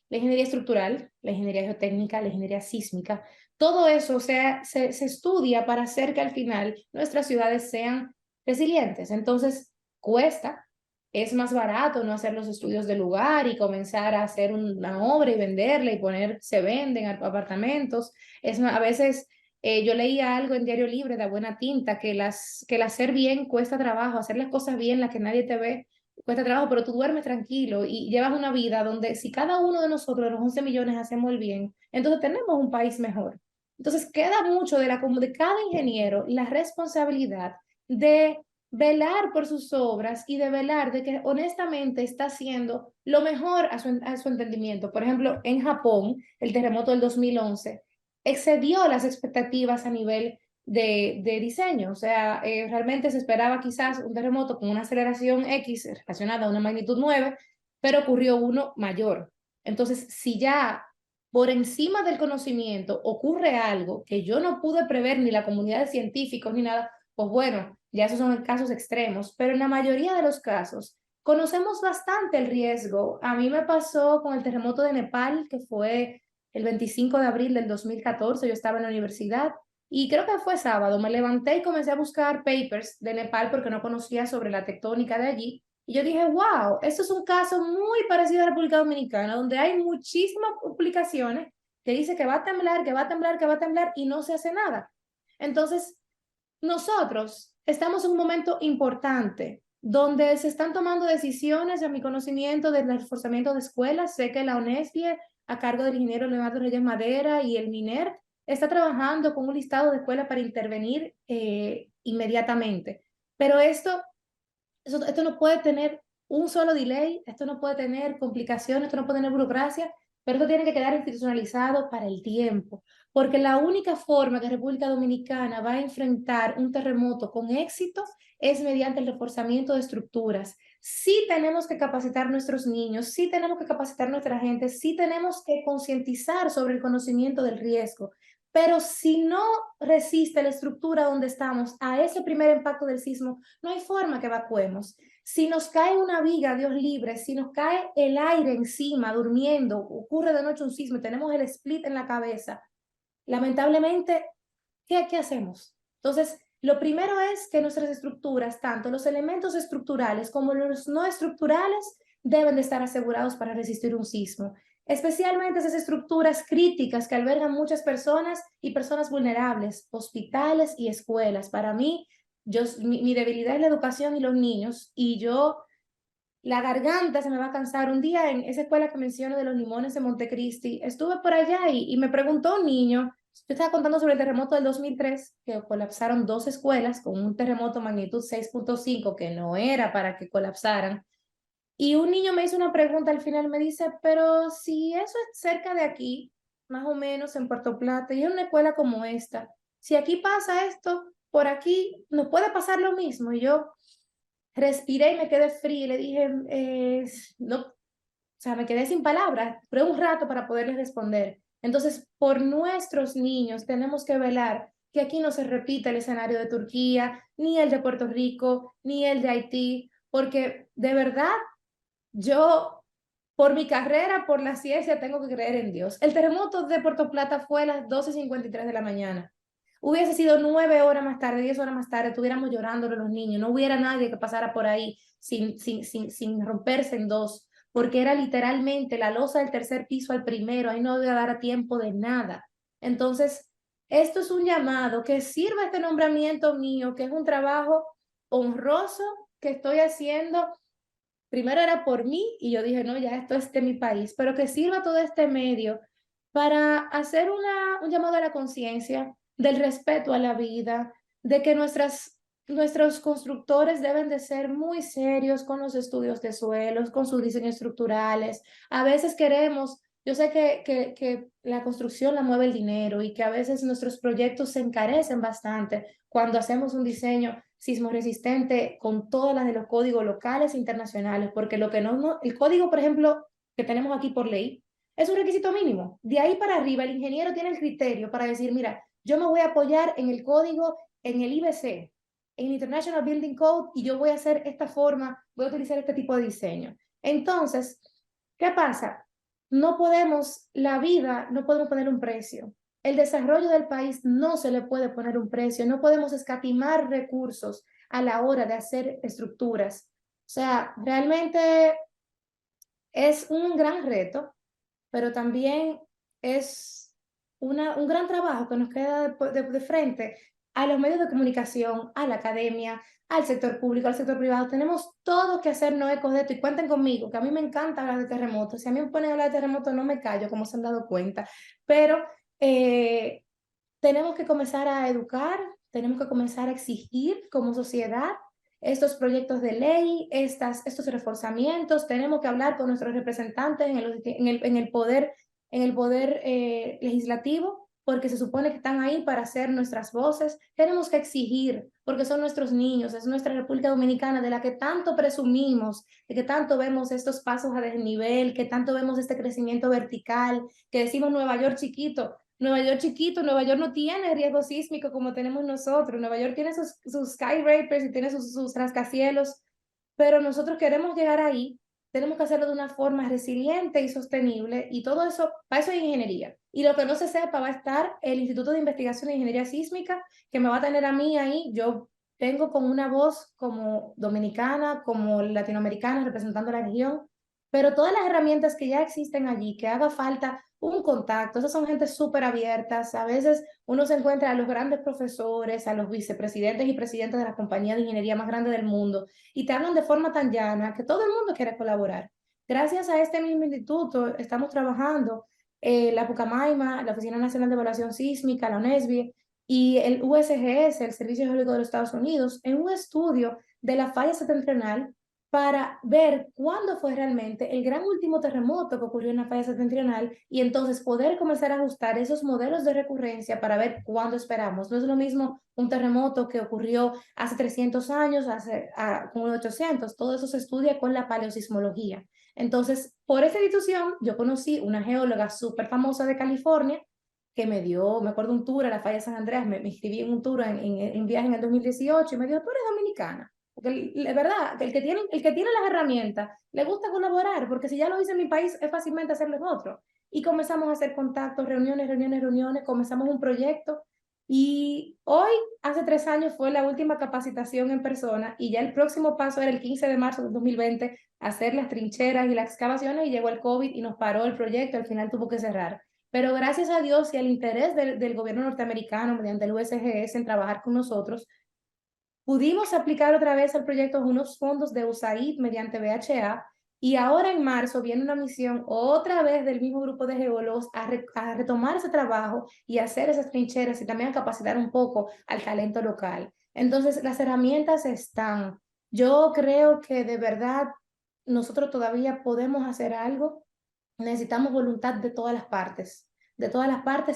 la ingeniería estructural, la ingeniería geotécnica, la ingeniería sísmica, todo eso, o sea, se estudia para hacer que al final nuestras ciudades sean resilientes. Entonces, cuesta, es más barato no hacer los estudios del lugar y comenzar a hacer una obra y venderla y se venden apartamentos. A veces yo leía algo en Diario Libre de Buena Tinta que el hacer bien cuesta trabajo, hacer las cosas bien, las que nadie te ve, cuesta trabajo, pero tú duermes tranquilo y llevas una vida donde si cada uno de nosotros, de los 11 millones, hacemos el bien, entonces tenemos un país mejor. Entonces queda mucho de cada ingeniero la responsabilidad de velar por sus obras y de velar de que honestamente está haciendo lo mejor a su entendimiento. Por ejemplo, en Japón, el terremoto del 2011 excedió las expectativas a nivel de diseño. O sea, realmente se esperaba quizás un terremoto con una aceleración X relacionada a una magnitud 9, pero ocurrió uno mayor. Entonces, si ya por encima del conocimiento ocurre algo que yo no pude prever, ni la comunidad de científicos, ni nada, pues bueno, ya esos son casos extremos, pero en la mayoría de los casos conocemos bastante el riesgo. A mí me pasó con el terremoto de Nepal, que fue el 25 de abril del 2014, yo estaba en la universidad y creo que fue sábado, me levanté y comencé a buscar papers de Nepal porque no conocía sobre la tectónica de allí. Y yo dije, wow, esto es un caso muy parecido a la República Dominicana, donde hay muchísimas publicaciones que dice que va a temblar, que va a temblar, que va a temblar y no se hace nada. Entonces, nosotros estamos en un momento importante donde se están tomando decisiones, a mi conocimiento, del reforzamiento de escuelas. Sé que la UNESPIE, a cargo del ingeniero Leonardo Reyes Madera, y el MINER, está trabajando con un listado de escuelas para intervenir inmediatamente. Pero esto no puede tener un solo delay, esto no puede tener complicaciones, esto no puede tener burocracia, pero esto tiene que quedar institucionalizado para el tiempo, porque la única forma que República Dominicana va a enfrentar un terremoto con éxito es mediante el reforzamiento de estructuras. Sí tenemos que capacitar a nuestros niños, sí tenemos que capacitar a nuestra gente, sí tenemos que concientizar sobre el conocimiento del riesgo, pero si no resiste la estructura donde estamos a ese primer impacto del sismo, no hay forma que evacuemos. Si nos cae una viga, Dios libre, si nos cae el aire encima, durmiendo, ocurre de noche un sismo y tenemos el split en la cabeza, lamentablemente, ¿qué hacemos? Entonces, lo primero es que nuestras estructuras, tanto los elementos estructurales como los no estructurales, deben de estar asegurados para resistir un sismo, especialmente esas estructuras críticas que albergan muchas personas y personas vulnerables, hospitales y escuelas. Para mí, mi debilidad es la educación y los niños, y la garganta se me va a cansar. Un día en esa escuela que menciono de los Limones de Montecristi, estuve por allá y me preguntó un niño, yo estaba contando sobre el terremoto del 2003, que colapsaron dos escuelas con un terremoto magnitud 6.5 que no era para que colapsaran. Y un niño me hizo una pregunta al final, me dice, pero si eso es cerca de aquí, más o menos en Puerto Plata, y es una escuela como esta, si aquí pasa esto, por aquí nos puede pasar lo mismo. Y yo respiré y me quedé fría y le dije, no, o sea, me quedé sin palabras, pero un rato para poderles responder. Entonces, por nuestros niños tenemos que velar que aquí no se repita el escenario de Turquía, ni el de Puerto Rico, ni el de Haití, porque de verdad yo por mi carrera, por la ciencia, tengo que creer en Dios. El terremoto de Puerto Plata fue a las 12:53 de la mañana. Hubiese sido 9 horas más tarde, 10 horas más tarde, estuviéramos llorando los niños, no hubiera nadie que pasara por ahí sin romperse en dos, porque era literalmente la losa del tercer piso al primero, ahí no iba a dar tiempo de nada. Entonces, esto es un llamado que sirva este nombramiento mío, que es un trabajo honroso que estoy haciendo. Primero era por mí y yo dije, no, ya esto es de mi país, pero que sirva todo este medio para hacer un llamado a la conciencia del respeto a la vida, de que nuestros constructores deben de ser muy serios con los estudios de suelos, con sus diseños estructurales. A veces queremos, yo sé que la construcción la mueve el dinero y que a veces nuestros proyectos se encarecen bastante cuando hacemos un diseño sismo resistente con todas las de los códigos locales e internacionales, porque lo que el código, por ejemplo, que tenemos aquí por ley, es un requisito mínimo. De ahí para arriba, el ingeniero tiene el criterio para decir, mira, yo me voy a apoyar en el código, en el IBC, en el International Building Code, y yo voy a hacer esta forma, voy a utilizar este tipo de diseño. Entonces, ¿qué pasa? No podemos, la vida, no podemos poner un precio. El desarrollo del país no se le puede poner un precio, no podemos escatimar recursos a la hora de hacer estructuras. O sea, realmente es un gran reto, pero también es un gran trabajo que nos queda de frente a los medios de comunicación, a la academia, al sector público, al sector privado. Tenemos todo que hacer, no ecos de esto, y cuenten conmigo, que a mí me encanta hablar de terremotos. Si a mí me ponen a hablar de terremotos, no me callo, como se han dado cuenta, pero eh, tenemos que comenzar a educar, tenemos que comenzar a exigir como sociedad estos proyectos de ley, estos reforzamientos, tenemos que hablar con nuestros representantes en el poder legislativo, porque se supone que están ahí para hacer nuestras voces. Tenemos que exigir, porque son nuestros niños, es nuestra República Dominicana de la que tanto presumimos, de que tanto vemos estos pasos a desnivel, que tanto vemos este crecimiento vertical, que decimos Nueva York chiquito. Nueva York chiquito, Nueva York no tiene riesgo sísmico como tenemos nosotros. Nueva York tiene sus skyscrapers y tiene sus rascacielos, pero nosotros queremos llegar ahí, tenemos que hacerlo de una forma resiliente y sostenible, y todo eso, para eso hay ingeniería. Y lo que no se sepa, va a estar el Instituto de Investigación de Ingeniería Sísmica, que me va a tener a mí ahí. Yo tengo como una voz como dominicana, como latinoamericana, representando la región, pero todas las herramientas que ya existen allí, que haga falta un contacto, esas son gente súper abiertas. A veces uno se encuentra a los grandes profesores, a los vicepresidentes y presidentes de las compañías de ingeniería más grandes del mundo, y te hablan de forma tan llana que todo el mundo quiere colaborar. Gracias a este mismo instituto estamos trabajando la Pucamaima, la Oficina Nacional de Evaluación Sísmica, la UNESBI, y el USGS, el Servicio Geológico de los Estados Unidos, en un estudio de la falla septentrional para ver cuándo fue realmente el gran último terremoto que ocurrió en la falla septentrional, y entonces poder comenzar a ajustar esos modelos de recurrencia para ver cuándo esperamos. No es lo mismo un terremoto que ocurrió hace 300 años, como 800, todo eso se estudia con la paleosismología. Entonces, por esa institución, yo conocí una geóloga súper famosa de California que me acuerdo un tour a la falla de San Andreas, me inscribí en un tour en viaje en el 2018 y me dijo, tú eres dominicana. Porque es verdad, el que tiene las herramientas le gusta colaborar, porque si ya lo hice en mi país, es fácilmente hacerlo en otro. Y comenzamos a hacer contactos, reuniones, comenzamos un proyecto. Y hoy, hace 3 años, fue la última capacitación en persona, y ya el próximo paso era el 15 de marzo de 2020, hacer las trincheras y las excavaciones, y llegó el COVID y nos paró el proyecto, al final tuvo que cerrar. Pero gracias a Dios y al interés del gobierno norteamericano mediante el USGS en trabajar con nosotros, pudimos aplicar otra vez al proyecto unos fondos de USAID mediante BHA, y ahora en marzo viene una misión otra vez del mismo grupo de geólogos a retomar ese trabajo y hacer esas trincheras, y también a capacitar un poco al talento local. Entonces, las herramientas están. Yo creo que de verdad nosotros todavía podemos hacer algo. Necesitamos voluntad de todas las partes,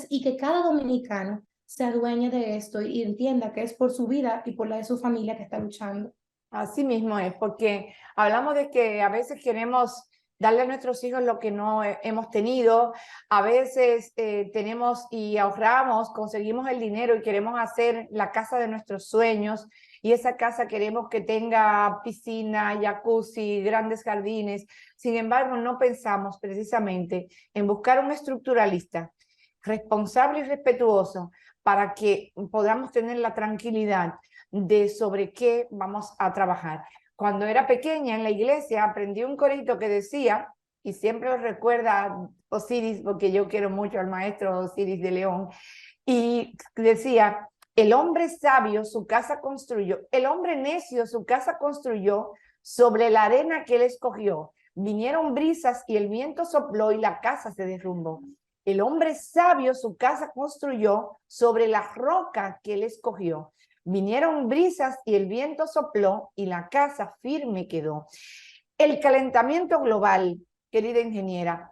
y que cada dominicano se adueñe de esto y entienda que es por su vida y por la de su familia que está luchando. Así mismo es, porque hablamos de que a veces queremos darle a nuestros hijos lo que no hemos tenido. A veces tenemos y ahorramos, conseguimos el dinero y queremos hacer la casa de nuestros sueños, y esa casa queremos que tenga piscina, jacuzzi, grandes jardines. Sin embargo, no pensamos precisamente en buscar un estructuralista responsable y respetuoso para que podamos tener la tranquilidad de sobre qué vamos a trabajar. Cuando era pequeña en la iglesia aprendí un corito que decía, y siempre os recuerda Osiris, porque yo quiero mucho al maestro Osiris de León, y decía: el hombre sabio su casa construyó, el hombre necio su casa construyó sobre la arena que él escogió. Vinieron brisas y el viento sopló y la casa se derrumbó. El hombre sabio su casa construyó sobre la roca que él escogió. Vinieron brisas y el viento sopló y la casa firme quedó. El calentamiento global, querida ingeniera,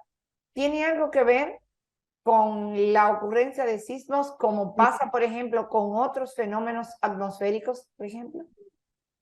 ¿tiene algo que ver con la ocurrencia de sismos, como pasa, por ejemplo, con otros fenómenos atmosféricos, por ejemplo?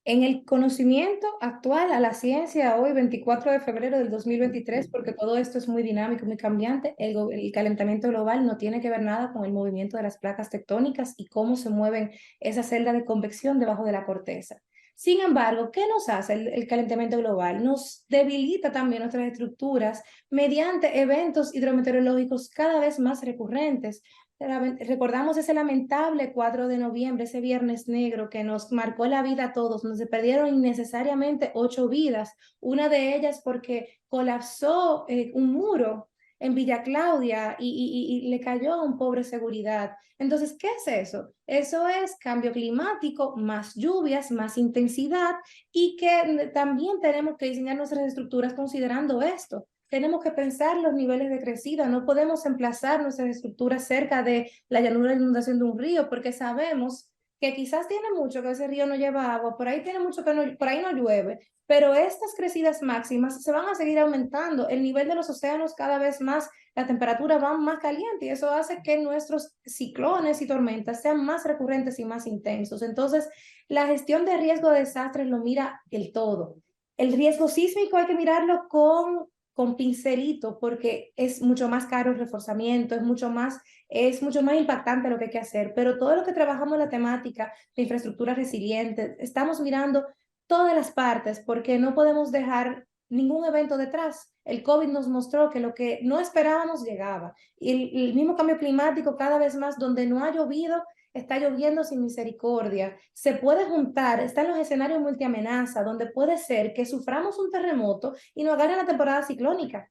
En el conocimiento actual, a la ciencia, hoy 24 de febrero del 2023, porque todo esto es muy dinámico, muy cambiante, el calentamiento global no tiene que ver nada con el movimiento de las placas tectónicas y cómo se mueven esas celdas de convección debajo de la corteza. Sin embargo, ¿qué nos hace el calentamiento global? Nos debilita también nuestras estructuras mediante eventos hidrometeorológicos cada vez más recurrentes. Recordamos ese lamentable 4 de noviembre, ese viernes negro que nos marcó la vida a todos, donde se perdieron innecesariamente 8 vidas, una de ellas porque colapsó un muro en Villa Claudia y le cayó a un pobre seguridad. Entonces, ¿qué es eso? Eso es cambio climático, más lluvias, más intensidad, y que también tenemos que diseñar nuestras estructuras considerando esto. Tenemos que pensar los niveles de crecida, no podemos emplazar nuestras estructuras cerca de la llanura de inundación de un río, porque sabemos que quizás tiene mucho que ese río no lleva agua, por ahí tiene mucho que no, por ahí no llueve, pero estas crecidas máximas se van a seguir aumentando, el nivel de los océanos cada vez más, la temperatura va más caliente y eso hace que nuestros ciclones y tormentas sean más recurrentes y más intensos. Entonces, la gestión de riesgo de desastres lo mira el todo. El riesgo sísmico hay que mirarlo con pincelito, porque es mucho más caro el reforzamiento, es mucho más impactante lo que hay que hacer, pero todo lo que trabajamos en la temática de infraestructura resiliente, estamos mirando todas las partes, porque no podemos dejar ningún evento detrás. El COVID nos mostró que lo que no esperábamos llegaba, y el mismo cambio climático cada vez más, donde no ha llovido, está lloviendo sin misericordia. Se puede juntar, están los escenarios multiamenaza, donde puede ser que suframos un terremoto y nos agarre la temporada ciclónica.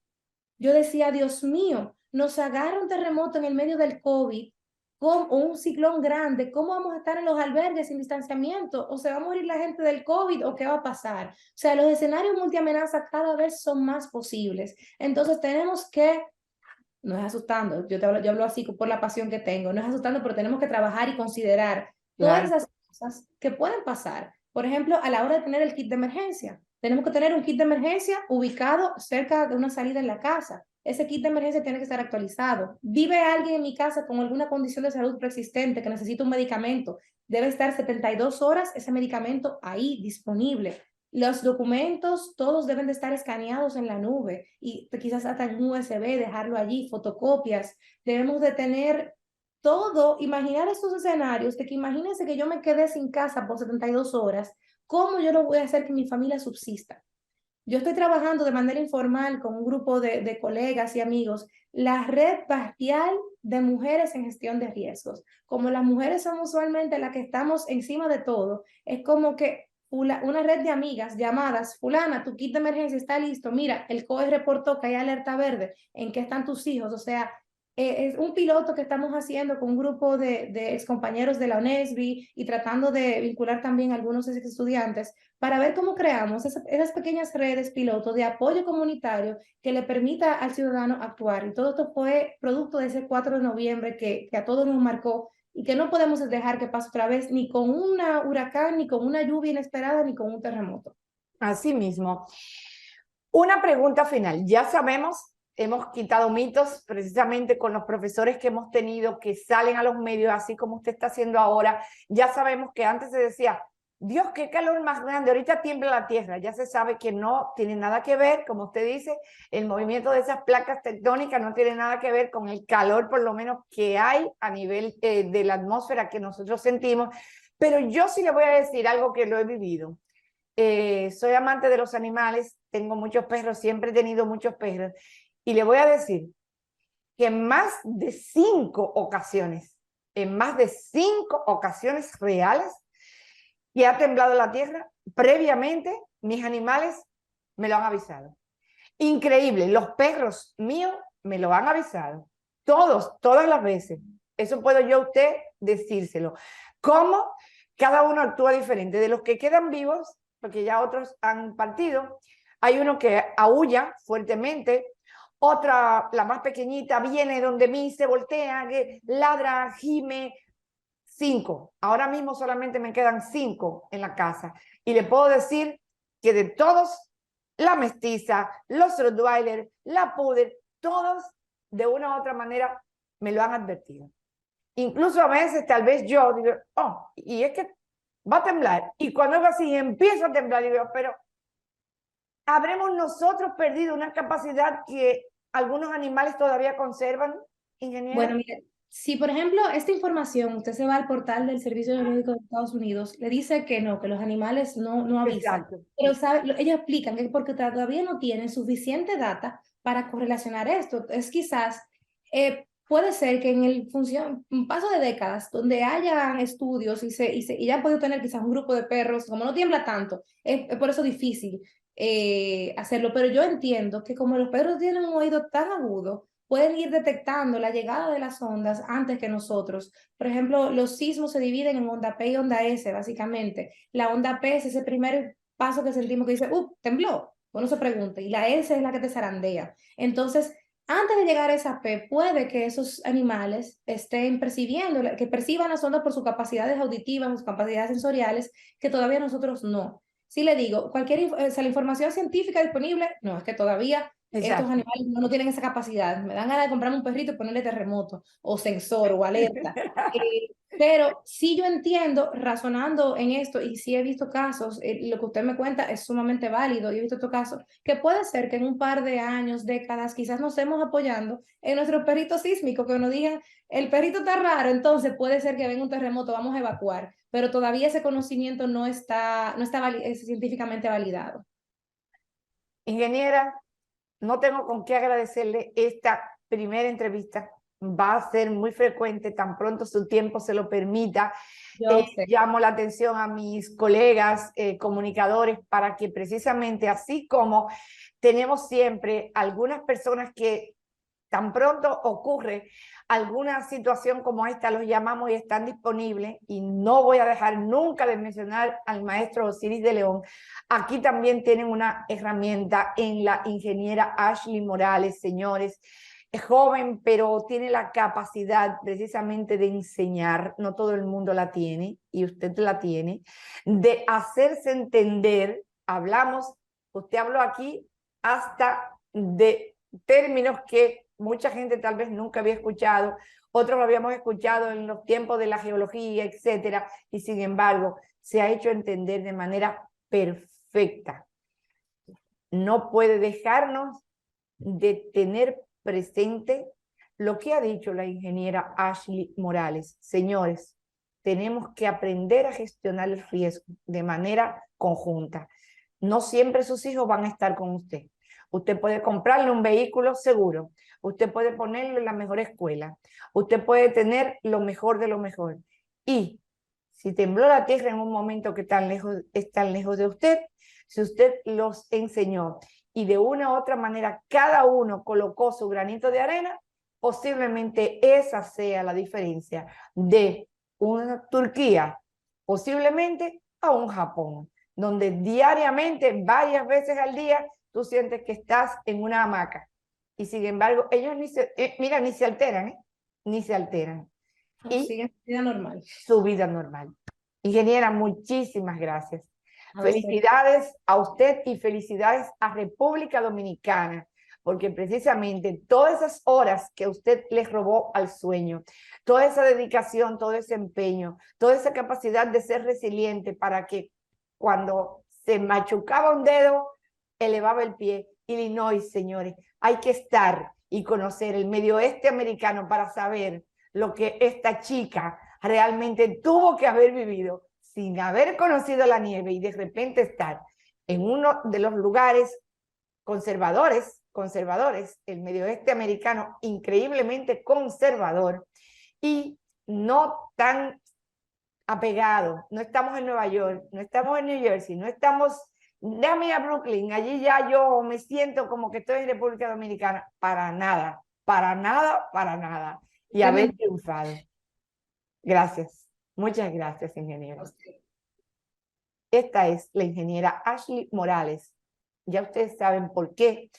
Yo decía, Dios mío, nos agarra un terremoto en el medio del COVID o un ciclón grande, ¿cómo vamos a estar en los albergues sin distanciamiento? ¿O se va a morir la gente del COVID o qué va a pasar? O sea, los escenarios multiamenaza cada vez son más posibles. Entonces tenemos que, no es asustando, yo hablo así por la pasión que tengo, no es asustando, pero tenemos que trabajar y considerar todas Claro. esas cosas que pueden pasar. Por ejemplo, a la hora de tener el kit de emergencia, tenemos que tener un kit de emergencia ubicado cerca de una salida en la casa. Ese kit de emergencia tiene que estar actualizado. Vive alguien en mi casa con alguna condición de salud preexistente que necesita un medicamento, debe estar 72 horas ese medicamento ahí disponible. Los documentos, todos deben de estar escaneados en la nube y quizás hasta en un USB, dejarlo allí, fotocopias. Debemos de tener todo, imaginar estos escenarios, de que imagínense que yo me quedé sin casa por 72 horas, ¿cómo yo lo voy a hacer que mi familia subsista? Yo estoy trabajando de manera informal con un grupo de colegas y amigos, la red barrial de mujeres en gestión de riesgos. Como las mujeres son usualmente las que estamos encima de todo, es como que una red de amigas llamadas, fulana, tu kit de emergencia está listo, mira, el COE reportó que hay alerta verde, ¿en qué están tus hijos? O sea, es un piloto que estamos haciendo con un grupo de excompañeros de la UNESBI y tratando de vincular también a algunos estudiantes para ver cómo creamos esas pequeñas redes piloto de apoyo comunitario que le permita al ciudadano actuar. Y todo esto fue producto de ese 4 de noviembre que a todos nos marcó y que no podemos dejar que pase otra vez ni con un huracán, ni con una lluvia inesperada, ni con un terremoto. Así mismo. Una pregunta final. Ya sabemos, hemos quitado mitos precisamente con los profesores que hemos tenido que salen a los medios, así como usted está haciendo ahora. Ya sabemos que antes se decía, Dios, qué calor más grande, ahorita tiembla la tierra, ya se sabe que no tiene nada que ver, como usted dice, el movimiento de esas placas tectónicas no tiene nada que ver con el calor, por lo menos que hay a nivel de la atmósfera que nosotros sentimos, pero yo sí le voy a decir algo que lo he vivido. Soy amante de los animales, tengo muchos perros, siempre he tenido muchos perros, y le voy a decir que en más de 5 ocasiones reales, que ha temblado la tierra, previamente mis animales me lo han avisado. Increíble, los perros míos me lo han avisado. Todas las veces. Eso puedo yo a usted decírselo. ¿Cómo? Cada uno actúa diferente. De los que quedan vivos, porque ya otros han partido, hay uno que aúlla fuertemente, otra, la más pequeñita, viene donde mí, se voltea, ladra, gime. 5. Ahora mismo solamente me quedan 5 en la casa. Y le puedo decir que de todos, la mestiza, los Rottweiler, la Poodle, todos de una u otra manera me lo han advertido. Incluso a veces tal vez yo digo, oh, y es que va a temblar. Y cuando es así empieza a temblar, digo, pero ¿habremos nosotros perdido una capacidad que algunos animales todavía conservan, ingeniero? Bueno, mire, si por ejemplo esta información, usted se va al portal del Servicio Geológico de Estados Unidos, le dice que no, que los animales no avisan. Exacto. Pero ellos explican que es porque todavía no tienen suficiente data para correlacionar esto. Es quizás, puede ser que en el un paso de décadas, donde haya estudios y ya han podido tener quizás un grupo de perros, como no tiembla tanto, es por eso difícil hacerlo. Pero yo entiendo que como los perros tienen un oído tan agudo, pueden ir detectando la llegada de las ondas antes que nosotros. Por ejemplo, los sismos se dividen en onda P y onda S, básicamente. La onda P es ese primer paso que sentimos que dice, tembló. Uno se pregunta, y la S es la que te zarandea. Entonces, antes de llegar a esa P, puede que esos animales estén percibiendo, que perciban las ondas por sus capacidades auditivas, sus capacidades sensoriales, que todavía nosotros no. Si le digo, la información científica disponible, no, es que todavía estos animales no tienen esa capacidad. Me dan ganas de comprarme un perrito y ponerle terremoto, o sensor, o alerta. Pero sí yo entiendo, razonando en esto, y sí he visto casos, lo que usted me cuenta es sumamente válido, y he visto estos casos, que puede ser que en un par de años, décadas, quizás nos estemos apoyando en nuestros perritos sísmicos, que nos digan, el perrito está raro, entonces puede ser que venga un terremoto, vamos a evacuar. Pero todavía ese conocimiento no está científicamente validado. Ingeniera, no tengo con qué agradecerle esta primera entrevista. Va a ser muy frecuente, tan pronto su tiempo se lo permita. Llamo la atención a mis colegas comunicadores para que precisamente así como tenemos siempre algunas personas que tan pronto ocurre alguna situación como esta, los llamamos y están disponibles, y no voy a dejar nunca de mencionar al maestro Osiris de León. Aquí también tienen una herramienta en la ingeniera Ashley Morales, señores. Es joven, pero tiene la capacidad precisamente de enseñar, no todo el mundo la tiene, y usted la tiene, de hacerse entender. Usted habló aquí hasta de términos que mucha gente tal vez nunca había escuchado, otros lo habíamos escuchado en los tiempos de la geología, etcétera, y sin embargo se ha hecho entender de manera perfecta. No puede dejarnos de tener presente lo que ha dicho la ingeniera Ashley Morales. Señores, tenemos que aprender a gestionar el riesgo de manera conjunta. No siempre sus hijos van a estar con usted. Usted puede comprarle un vehículo seguro, usted puede ponerlo en la mejor escuela, usted puede tener lo mejor de lo mejor. Y si tembló la tierra en un momento que es tan lejos de usted, si usted los enseñó y de una u otra manera cada uno colocó su granito de arena, posiblemente esa sea la diferencia de una Turquía, posiblemente a un Japón, donde diariamente, varias veces al día, tú sientes que estás en una hamaca. Y sin embargo, ellos ni se alteran, ni se alteran. Y siguen su vida normal. Su vida normal. Ingeniera, muchísimas gracias. Felicidades a usted y felicidades a República Dominicana porque precisamente todas esas horas que usted les robó al sueño, toda esa dedicación, todo ese empeño, toda esa capacidad de ser resiliente para que cuando se machucaba un dedo, elevaba el pie. Illinois, señores, hay que estar y conocer el medio oeste americano para saber lo que esta chica realmente tuvo que haber vivido sin haber conocido la nieve y de repente estar en uno de los lugares conservadores, el medio oeste americano increíblemente conservador y no tan apegado. No estamos en Nueva York, no estamos en New Jersey, no estamos, déjame ir a Brooklyn, allí ya yo me siento como que estoy en República Dominicana. Para nada, para nada, para nada. Y haber triunfado. Gracias. Muchas gracias, ingeniero. Esta es la ingeniera Ashley Morales. Ya ustedes saben por qué.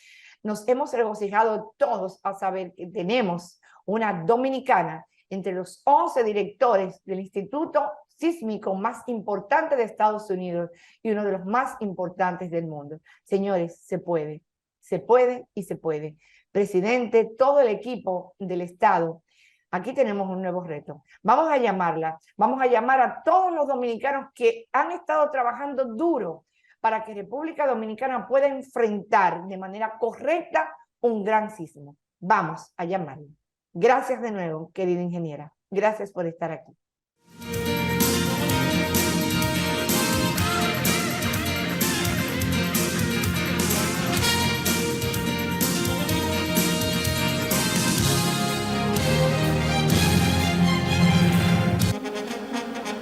Nos hemos regocijado todos a saber que tenemos una dominicana entre los 11 directores del Instituto Sísmico más importante de Estados Unidos y uno de los más importantes del mundo. Señores, se puede y se puede. Presidente, todo el equipo del Estado, aquí tenemos un nuevo reto. Vamos a llamarla, vamos a llamar a todos los dominicanos que han estado trabajando duro para que República Dominicana pueda enfrentar de manera correcta un gran sismo. Vamos a llamarla. Gracias de nuevo, querida ingeniera. Gracias por estar aquí.